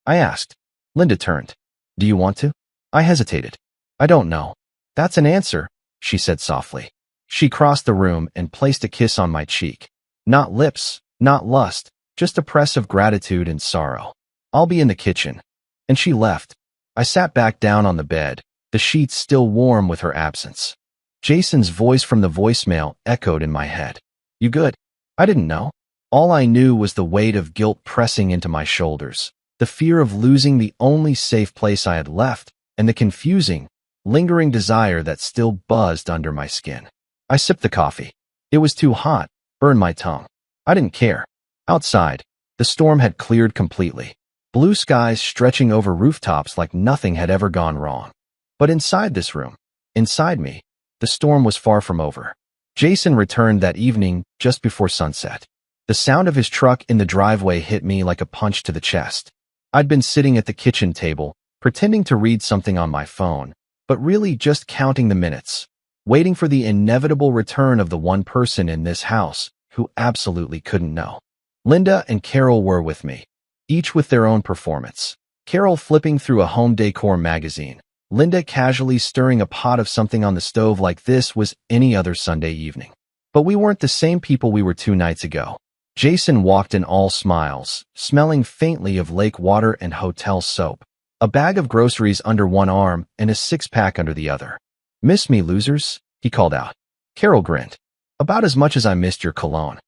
I asked. Linda turned. Do you want to? I hesitated. I don't know. That's an answer, she said softly. She crossed the room and placed a kiss on my cheek. Not lips, not lust, just a press of gratitude and sorrow. I'll be in the kitchen. And she left. I sat back down on the bed, the sheets still warm with her absence. Jason's voice from the voicemail echoed in my head. You good? I didn't know. All I knew was the weight of guilt pressing into my shoulders, the fear of losing the only safe place I had left, and the confusing, lingering desire that still buzzed under my skin. I sipped the coffee. It was too hot, burned my tongue. I didn't care. Outside, the storm had cleared completely. Blue skies stretching over rooftops like nothing had ever gone wrong. But inside this room, inside me, the storm was far from over. Jason returned that evening just before sunset. The sound of his truck in the driveway hit me like a punch to the chest. I'd been sitting at the kitchen table, pretending to read something on my phone, but really just counting the minutes, waiting for the inevitable return of the one person in this house who absolutely couldn't know. Linda and Carol were with me, each with their own performance. Carol flipping through a home decor magazine, Linda casually stirring a pot of something on the stove like this was any other Sunday evening. But we weren't the same people we were 2 nights ago. Jason walked in all smiles, smelling faintly of lake water and hotel soap. a bag of groceries under one arm and a six-pack under the other. "Miss me, losers?" he called out. Carol grinned. "About as much as I missed your cologne."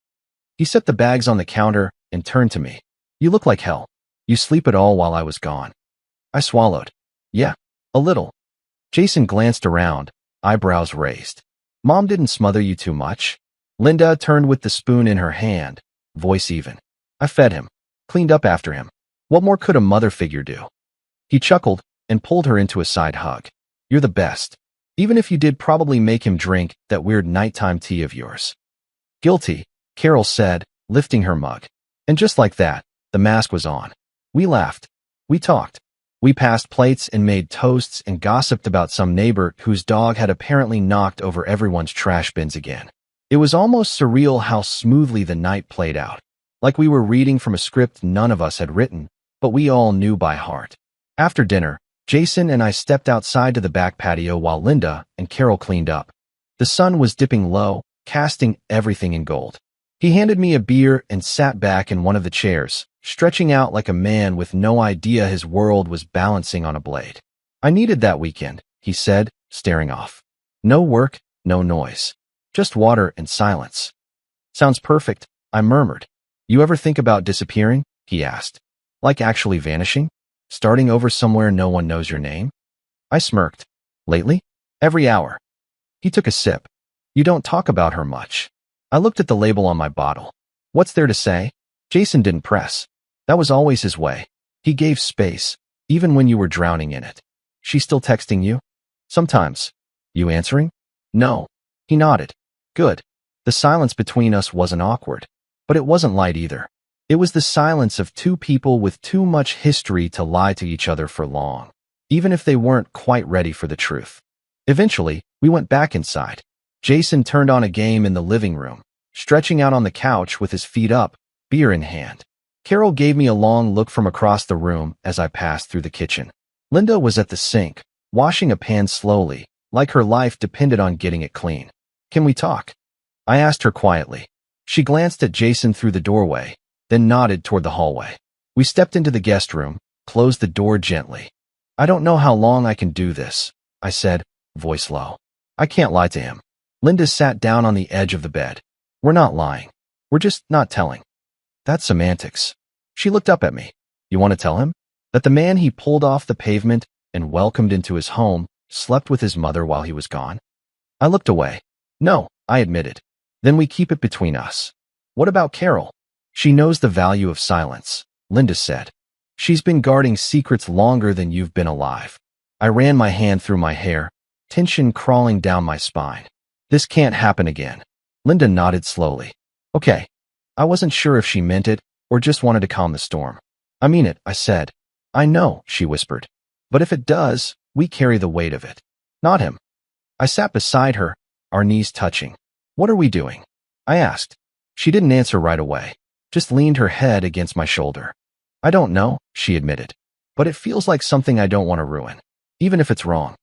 He set the bags on the counter and turned to me. "You look like hell. You sleep at all while I was gone?" I swallowed. "Yeah, a little." Jason glanced around, eyebrows raised. "Mom didn't smother you too much?" Linda turned with the spoon in her hand, voice even. "I fed him, cleaned up after him. What more could a mother figure do?" He chuckled and pulled her into a side hug. "You're the best. Even if you did probably make him drink that weird nighttime tea of yours." "Guilty," Carol said, lifting her mug. And just like that, the mask was on. We laughed. We talked. We passed plates and made toasts and gossiped about some neighbor whose dog had apparently knocked over everyone's trash bins again. It was almost surreal how smoothly the night played out. Like we were reading from a script none of us had written, but we all knew by heart. After dinner, Jason and I stepped outside to the back patio while Linda and Carol cleaned up. The sun was dipping low, casting everything in gold. He handed me a beer and sat back in one of the chairs, stretching out like a man with no idea his world was balancing on a blade. "I needed that weekend," he said, staring off. "No work, no noise. Just water and silence." "Sounds perfect," I murmured. "You ever think about disappearing?" he asked. "Like actually vanishing? Starting over somewhere no one knows your name?" I smirked. "Lately? Every hour." He took a sip. "You don't talk about her much." I looked at the label on my bottle. "What's there to say?" Jason didn't press. That was always his way. He gave space, even when you were drowning in it. "She still texting you?" "Sometimes." "You answering?" "No." He nodded. "Good." The silence between us wasn't awkward, but it wasn't light either. It was the silence of two people with too much history to lie to each other for long, even if they weren't quite ready for the truth. Eventually, we went back inside. Jason turned on a game in the living room, stretching out on the couch with his feet up, beer in hand. Carol gave me a long look from across the room as I passed through the kitchen. Linda was at the sink, washing a pan slowly, like her life depended on getting it clean. "Can we talk?" I asked her quietly. She glanced at Jason through the doorway, then nodded toward the hallway. We stepped into the guest room, closed the door gently. "I don't know how long I can do this," I said, voice low. "I can't lie to him." Linda sat down on the edge of the bed. "We're not lying. We're just not telling." "That's semantics." She looked up at me. "You want to tell him that the man he pulled off the pavement and welcomed into his home slept with his mother while he was gone?" I looked away. "No," I admitted. "Then we keep it between us." "What about Carol?" "She knows the value of silence," Linda said. "She's been guarding secrets longer than you've been alive." I ran my hand through my hair, tension crawling down my spine. "This can't happen again." Linda nodded slowly. "Okay." I wasn't sure if she meant it or just wanted to calm the storm. "I mean it," I said. "I know," she whispered. "But if it does, we carry the weight of it. Not him." I sat beside her, our knees touching. "What are we doing?" I asked. She didn't answer right away, just leaned her head against my shoulder. "I don't know," she admitted. "But it feels like something I don't want to ruin, even if it's wrong."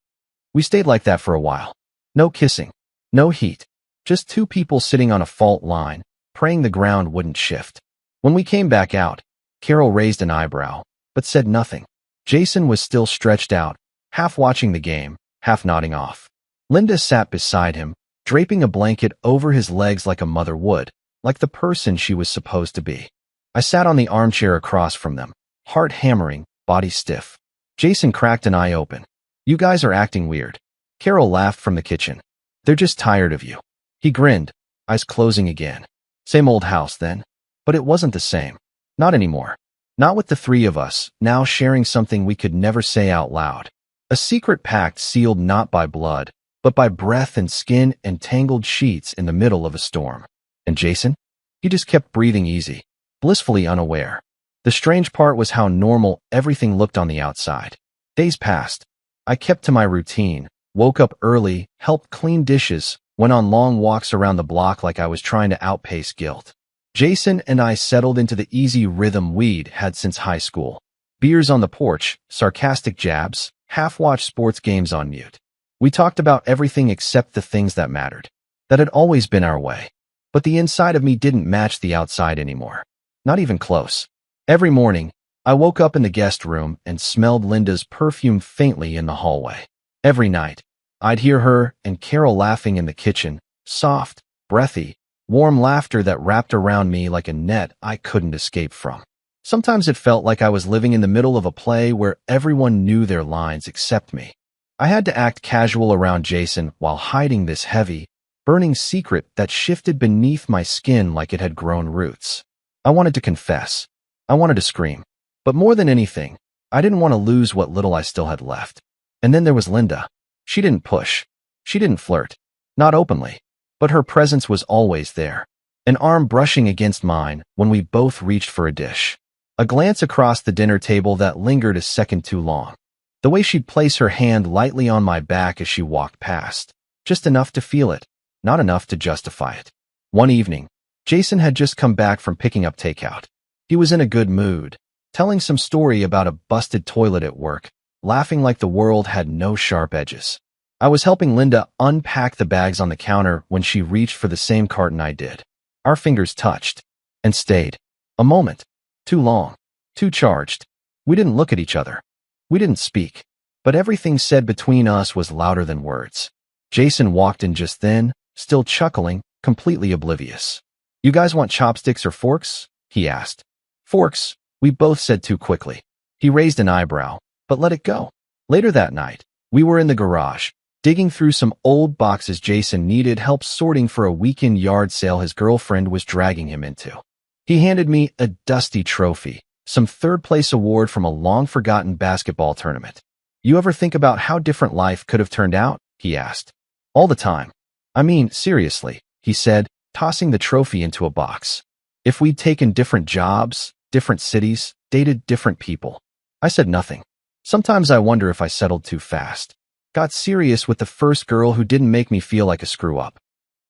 We stayed like that for a while. No kissing, no heat, just two people sitting on a fault line, praying the ground wouldn't shift. When we came back out, Carol raised an eyebrow, but said nothing. Jason was still stretched out, half watching the game, half nodding off. Linda sat beside him, draping a blanket over his legs like a mother would, like the person she was supposed to be. I sat on the armchair across from them, heart hammering, body stiff. Jason cracked an eye open. "You guys are acting weird." Carol laughed from the kitchen. "They're just tired of you." He grinned, eyes closing again. "Same old house, then?" But it wasn't the same. Not anymore. Not with the three of us, now sharing something we could never say out loud. A secret pact sealed not by blood, but by breath and skin and tangled sheets in the middle of a storm. And Jason? He just kept breathing easy, blissfully unaware. The strange part was how normal everything looked on the outside. Days passed. I kept to my routine, woke up early, helped clean dishes, went on long walks around the block like I was trying to outpace guilt. Jason and I settled into the easy rhythm we'd had since high school. Beers on the porch, sarcastic jabs, half-watched sports games on mute. We talked about everything except the things that mattered. That had always been our way. But the inside of me didn't match the outside anymore. Not even close. Every morning, I woke up in the guest room and smelled Linda's perfume faintly in the hallway. Every night, I'd hear her and Carol laughing in the kitchen, soft, breathy, warm laughter that wrapped around me like a net I couldn't escape from. Sometimes it felt like I was living in the middle of a play where everyone knew their lines except me. I had to act casual around Jason while hiding this heavy, burning secret that shifted beneath my skin like it had grown roots. I wanted to confess. I wanted to scream. But more than anything, I didn't want to lose what little I still had left. And then there was Linda. She didn't push. She didn't flirt. Not openly. But her presence was always there. An arm brushing against mine when we both reached for a dish. A glance across the dinner table that lingered a second too long. The way she'd place her hand lightly on my back as she walked past. Just enough to feel it, not enough to justify it. One evening, Jason had just come back from picking up takeout. He was in a good mood, telling some story about a busted toilet at work, laughing like the world had no sharp edges. I was helping Linda unpack the bags on the counter when she reached for the same carton I did. Our fingers touched and stayed. A moment. Too long. Too charged. We didn't look at each other. We didn't speak. But everything said between us was louder than words. Jason walked in just then, still chuckling, completely oblivious. "You guys want chopsticks or forks?" he asked. "Forks," we both said too quickly. He raised an eyebrow, but let it go. Later that night, we were in the garage, digging through some old boxes Jason needed help sorting for a weekend yard sale his girlfriend was dragging him into. He handed me a dusty trophy, some third-place award from a long-forgotten basketball tournament. "You ever think about how different life could have turned out?" he asked. "All the time. I mean, seriously," he said, tossing the trophy into a box. "If we'd taken different jobs, different cities, dated different people." I said nothing. Sometimes I wonder if I settled too fast. Got serious with the first girl who didn't make me feel like a screw-up.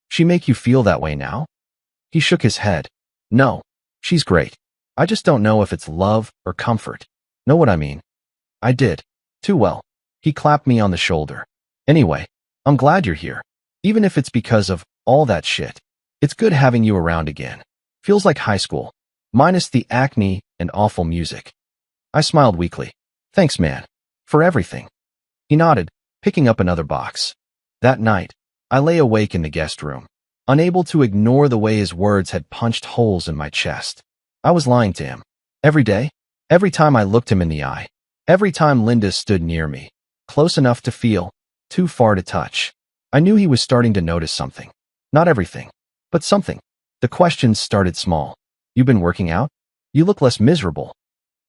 "She make you feel that way now?" He shook his head. "No, she's great. I just don't know if it's love or comfort. Know what I mean?" I did. Too well. He clapped me on the shoulder. "Anyway, I'm glad you're here. Even if it's because of all that shit. It's good having you around again. Feels like high school. Minus the acne and awful music." I smiled weakly. "Thanks, man. For everything." He nodded, picking up another box. That night, I lay awake in the guest room, unable to ignore the way his words had punched holes in my chest. I was lying to him. Every day, every time I looked him in the eye, every time Linda stood near me, close enough to feel, too far to touch. I knew he was starting to notice something. Not everything, but something. The questions started small. "You been working out? You look less miserable.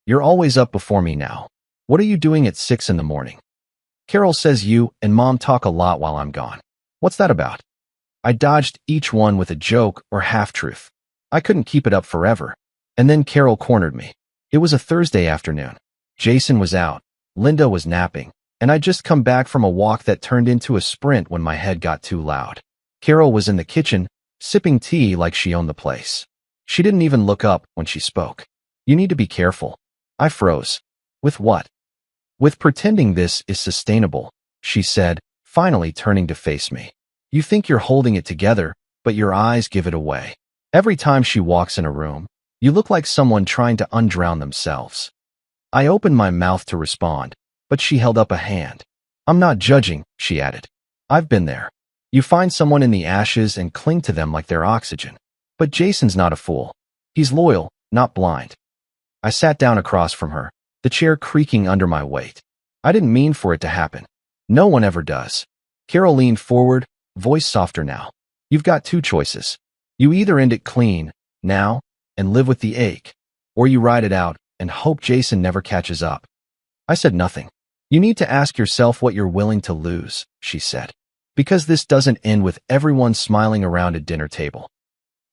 You're always up before me now. What are you doing at 6 in the morning? Carol says you and Mom talk a lot while I'm gone. What's that about?" I dodged each one with a joke or half-truth. I couldn't keep it up forever. And then Carol cornered me. It was a Thursday afternoon. Jason was out, Linda was napping, and I'd just come back from a walk that turned into a sprint when my head got too loud. Carol was in the kitchen, sipping tea like she owned the place. She didn't even look up when she spoke. "You need to be careful." I froze. "With what?" "With pretending this is sustainable," she said, finally turning to face me. "You think you're holding it together, but your eyes give it away. Every time she walks in a room, you look like someone trying to undrown themselves." I opened my mouth to respond, but she held up a hand. "I'm not judging," she added. "I've been there. You find someone in the ashes and cling to them like they're oxygen. But Jason's not a fool. He's loyal, not blind." I sat down across from her, the chair creaking under my weight. I didn't mean for it to happen. No one ever does. Carol leaned forward, voice softer now. "You've got two choices. You either end it clean, now, and live with the ache, or you ride it out and hope Jason never catches up." I said nothing. "You need to ask yourself what you're willing to lose," she said. "Because this doesn't end with everyone smiling around a dinner table."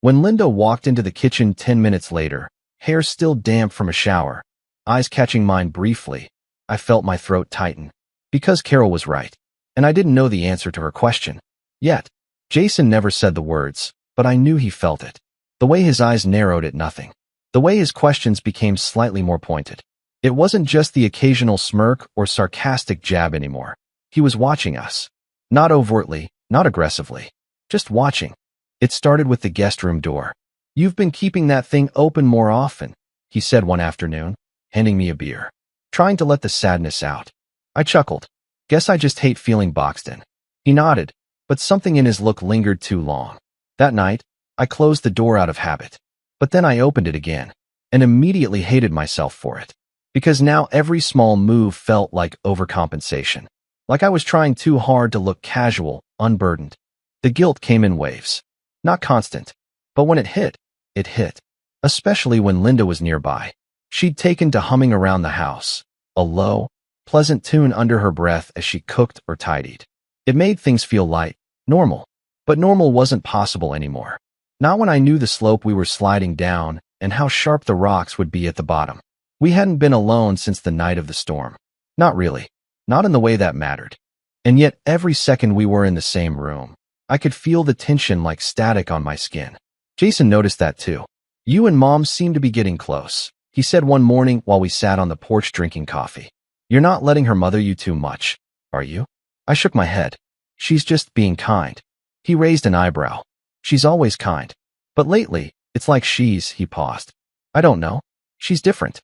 When Linda walked into the kitchen 10 minutes later, hair still damp from a shower, eyes catching mine briefly, I felt my throat tighten. Because Carol was right, and I didn't know the answer to her question. Yet, Jason never said the words, but I knew he felt it. The way his eyes narrowed at nothing. The way his questions became slightly more pointed. It wasn't just the occasional smirk or sarcastic jab anymore. He was watching us. Not overtly, not aggressively. Just watching. It started with the guest room door. "You've been keeping that thing open more often," he said one afternoon, handing me a beer, trying to let the sadness out. I chuckled. Guess I just hate feeling boxed in. He nodded, but something in his look lingered too long. That night, I closed the door out of habit. But then I opened it again, and immediately hated myself for it. Because now every small move felt like overcompensation. Like I was trying too hard to look casual, unburdened. The guilt came in waves. Not constant. But when it hit, it hit. Especially when Linda was nearby. She'd taken to humming around the house, a low, pleasant tune under her breath as she cooked or tidied. It made things feel light, normal. But normal wasn't possible anymore. Not when I knew the slope we were sliding down and how sharp the rocks would be at the bottom. We hadn't been alone since the night of the storm. Not really. Not in the way that mattered. And yet every second we were in the same room, I could feel the tension like static on my skin. Jason noticed that too. You and Mom seem to be getting close, he said one morning while we sat on the porch drinking coffee. You're not letting her mother you too much, are you? I shook my head. She's just being kind. He raised an eyebrow. She's always kind. But lately, it's like he paused. I don't know. She's different.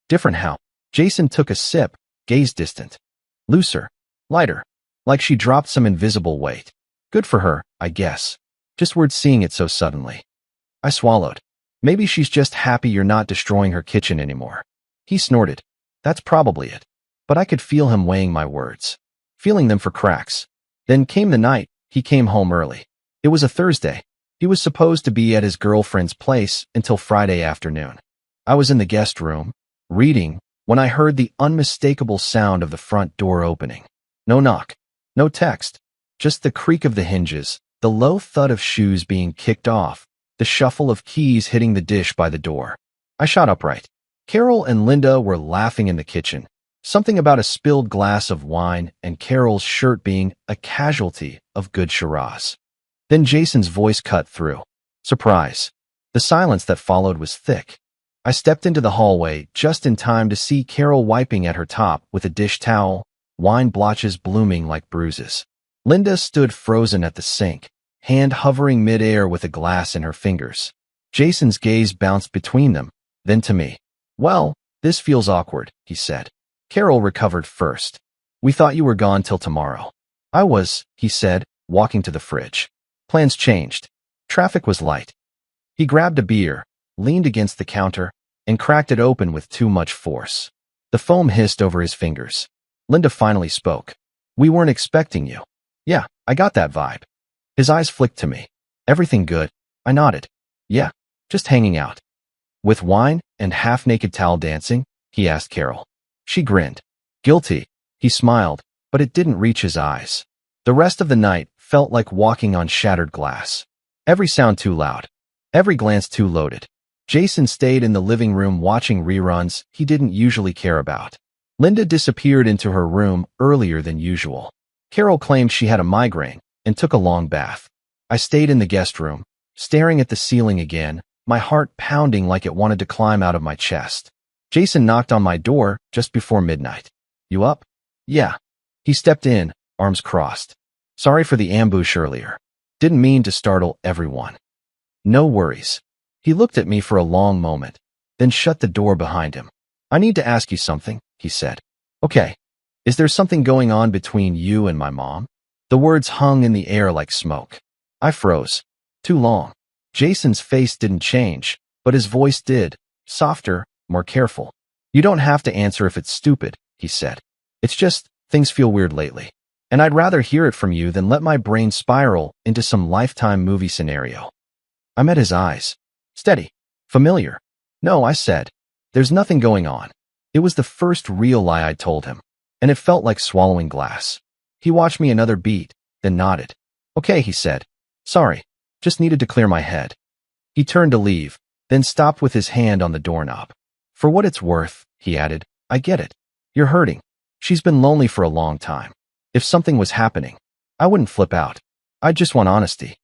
Different how? Jason took a sip, gaze distant. Looser. Lighter. Like she dropped some invisible weight. Good for her, I guess. Just weird seeing it so suddenly. I swallowed. Maybe she's just happy you're not destroying her kitchen anymore. He snorted. That's probably it. But I could feel him weighing my words. Feeling them for cracks. Then came the night. He came home early. It was a Thursday. He was supposed to be at his girlfriend's place until Friday afternoon. I was in the guest room, reading, when I heard the unmistakable sound of the front door opening. No knock. No text. Just the creak of the hinges, the low thud of shoes being kicked off, the shuffle of keys hitting the dish by the door. I shot upright. Carol and Linda were laughing in the kitchen. Something about a spilled glass of wine and Carol's shirt being a casualty of good Shiraz. Then Jason's voice cut through. Surprise. The silence that followed was thick. I stepped into the hallway just in time to see Carol wiping at her top with a dish towel, wine blotches blooming like bruises. Linda stood frozen at the sink, hand hovering midair with a glass in her fingers. Jason's gaze bounced between them, then to me. Well, this feels awkward, he said. Carol recovered first. We thought you were gone till tomorrow. I was, he said, walking to the fridge. Plans changed. Traffic was light. He grabbed a beer, leaned against the counter, and cracked it open with too much force. The foam hissed over his fingers. Linda finally spoke. We weren't expecting you. Yeah, I got that vibe. His eyes flicked to me. Everything good? I nodded. Yeah, just hanging out. With wine and half-naked towel dancing? He asked Carol. She grinned. Guilty. He smiled, but it didn't reach his eyes. The rest of the night felt like walking on shattered glass. Every sound too loud. Every glance too loaded. Jason stayed in the living room watching reruns he didn't usually care about. Linda disappeared into her room earlier than usual. Carol claimed she had a migraine and took a long bath. I stayed in the guest room, staring at the ceiling again, my heart pounding like it wanted to climb out of my chest. Jason knocked on my door just before midnight. You up? Yeah. He stepped in, arms crossed. Sorry for the ambush earlier. Didn't mean to startle everyone. No worries. He looked at me for a long moment, then shut the door behind him. I need to ask you something, he said. Okay. Is there something going on between you and my mom? The words hung in the air like smoke. I froze. Too long. Jason's face didn't change, but his voice did, softer, more careful. You don't have to answer if it's stupid, he said. It's just, things feel weird lately. And I'd rather hear it from you than let my brain spiral into some Lifetime movie scenario. I met his eyes. Steady. Familiar. No, I said. There's nothing going on. It was the first real lie I'd told him, and it felt like swallowing glass. He watched me another beat, then nodded. Okay, he said. Sorry. Just needed to clear my head. He turned to leave, then stopped with his hand on the doorknob. For what it's worth, he added, I get it. You're hurting. She's been lonely for a long time. If something was happening, I wouldn't flip out. I'd just want honesty.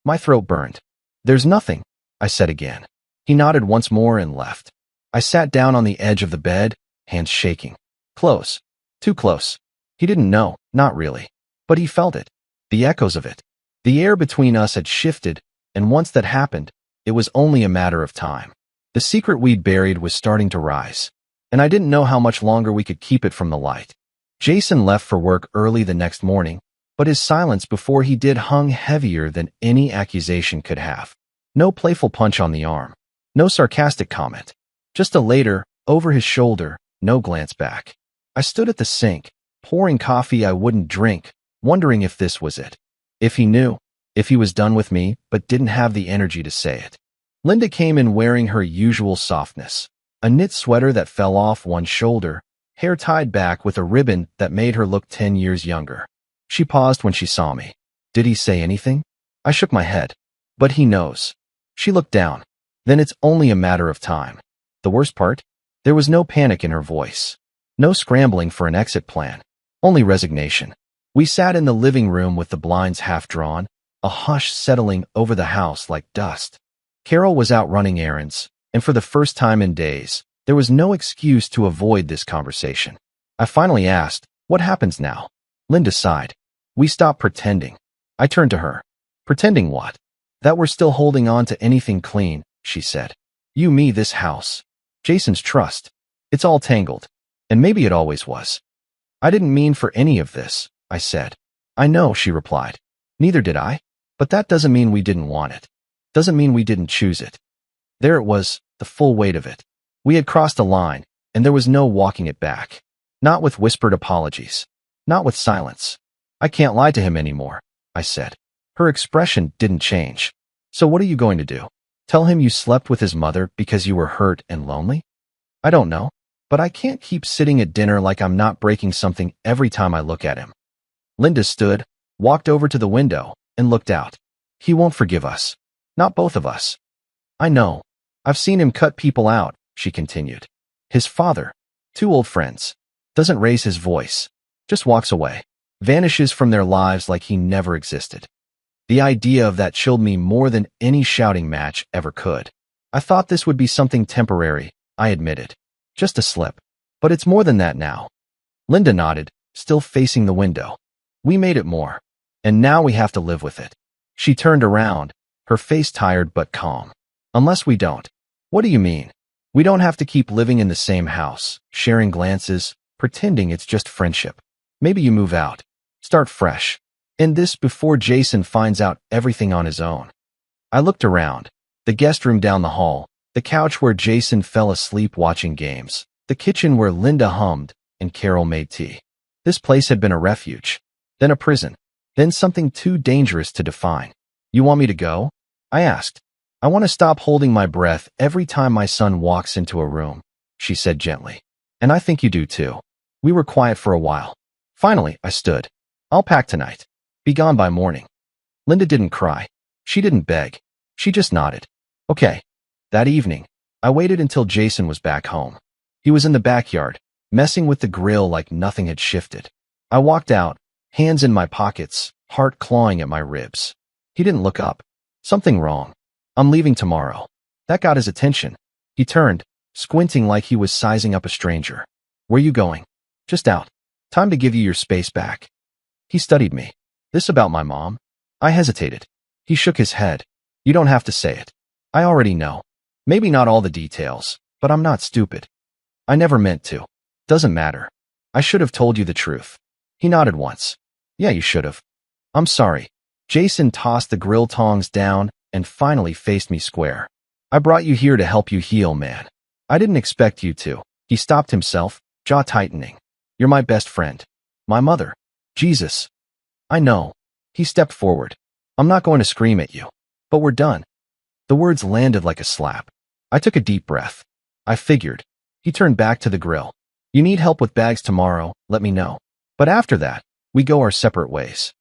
My throat burned. There's nothing, I said again. He nodded once more and left. I sat down on the edge of the bed, hands shaking. Close. Too close. He didn't know, not really. But he felt it. The echoes of it. The air between us had shifted, and once that happened, it was only a matter of time. The secret we'd buried was starting to rise. and I didn't know how much longer we could keep it from the light. Jason left for work early the next morning, but his silence before he did hung heavier than any accusation could have. No playful punch on the arm. No sarcastic comment. Just a later, over his shoulder, no glance back. I stood at the sink, pouring coffee I wouldn't drink, wondering if this was it. If he knew. If he was done with me, but didn't have the energy to say it. Linda came in wearing her usual softness. A knit sweater that fell off one shoulder, hair tied back with a ribbon that made her look 10 years younger. She paused when she saw me. Did he say anything? I shook my head. But he knows. She looked down. Then it's only a matter of time. The worst part? There was no panic in her voice. No scrambling for an exit plan. Only resignation. We sat in the living room with the blinds half drawn, a hush settling over the house like dust. Carol was out running errands, and for the first time in days, there was no excuse to avoid this conversation. I finally asked, "What happens now?" Linda sighed. "We stopped pretending." I turned to her. "Pretending what?" "That we're still holding on to anything clean," she said. "You, me, this house. Jason's trust. It's all tangled. And maybe it always was." "I didn't mean for any of this," I said. "I know," she replied. "Neither did I. But that doesn't mean we didn't want it. Doesn't mean we didn't choose it." There it was, the full weight of it. We had crossed a line, and there was no walking it back. Not with whispered apologies. Not with silence. "I can't lie to him anymore," I said. Her expression didn't change. "So what are you going to do? Tell him you slept with his mother because you were hurt and lonely?" "I don't know. But I can't keep sitting at dinner like I'm not breaking something every time I look at him." Linda stood, walked over to the window, and looked out. "He won't forgive us. Not both of us." "I know. I've seen him cut people out," she continued. "His father. 2 old friends. Doesn't raise his voice. Just walks away. Vanishes from their lives like he never existed." The idea of that chilled me more than any shouting match ever could. "I thought this would be something temporary," I admitted. "Just a slip. But it's more than that now." Linda nodded, still facing the window. "We made it more. And now we have to live with it." She turned around, her face tired but calm. "Unless we don't." "What do you mean?" "We don't have to keep living in the same house, sharing glances, pretending it's just friendship. Maybe you move out. Start fresh. And this before Jason finds out everything on his own." I looked around. The guest room down the hall, the couch where Jason fell asleep watching games, the kitchen where Linda hummed and Carol made tea. This place had been a refuge, then a prison, then something too dangerous to define. "You want me to go?" I asked. "I want to stop holding my breath every time my son walks into a room," she said gently. "And I think you do too." We were quiet for a while. Finally, I stood. "I'll pack tonight. Be gone by morning." Linda didn't cry. She didn't beg. She just nodded. "Okay." That evening, I waited until Jason was back home. He was in the backyard, messing with the grill like nothing had shifted. I walked out, hands in my pockets, heart clawing at my ribs. He didn't look up. Something wrong. "I'm leaving tomorrow." That got his attention. He turned, squinting like he was sizing up a stranger. "Where you going?" "Just out. Time to give you your space back." He studied me. "This about my mom?" I hesitated. He shook his head. "You don't have to say it. I already know. Maybe not all the details, but I'm not stupid." "I never meant to." "Doesn't matter. I should have told you the truth." He nodded once. "Yeah, you should have." "I'm sorry." Jason tossed the grill tongs down and finally faced me square. "I brought you here to help you heal, man. I didn't expect you to." He stopped himself, jaw tightening. "You're my best friend. My mother. Jesus." "I know." He stepped forward. "I'm not going to scream at you. But we're done." The words landed like a slap. I took a deep breath. I figured. He turned back to the grill. "You need help with bags tomorrow, let me know. But after that, we go our separate ways."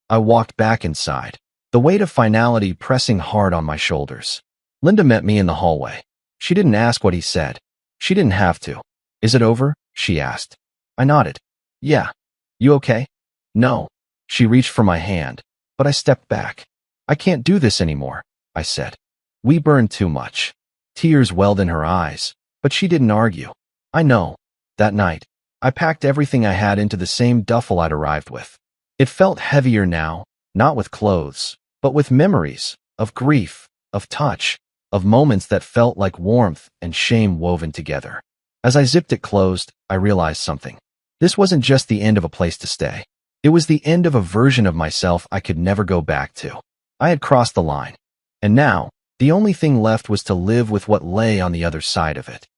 I walked back inside, the weight of finality pressing hard on my shoulders. Linda met me in the hallway. She didn't ask what he said. She didn't have to. "Is it over?" she asked. I nodded. "Yeah." "You okay?" "No." She reached for my hand, but I stepped back. "I can't do this anymore," I said. "We burned too much." Tears welled in her eyes, but she didn't argue. "I know." That night, I packed everything I had into the same duffel I'd arrived with. It felt heavier now, not with clothes, but with memories, of grief, of touch, of moments that felt like warmth and shame woven together. As I zipped it closed, I realized something. This wasn't just the end of a place to stay. It was the end of a version of myself I could never go back to. I had crossed the line. And now, the only thing left was to live with what lay on the other side of it.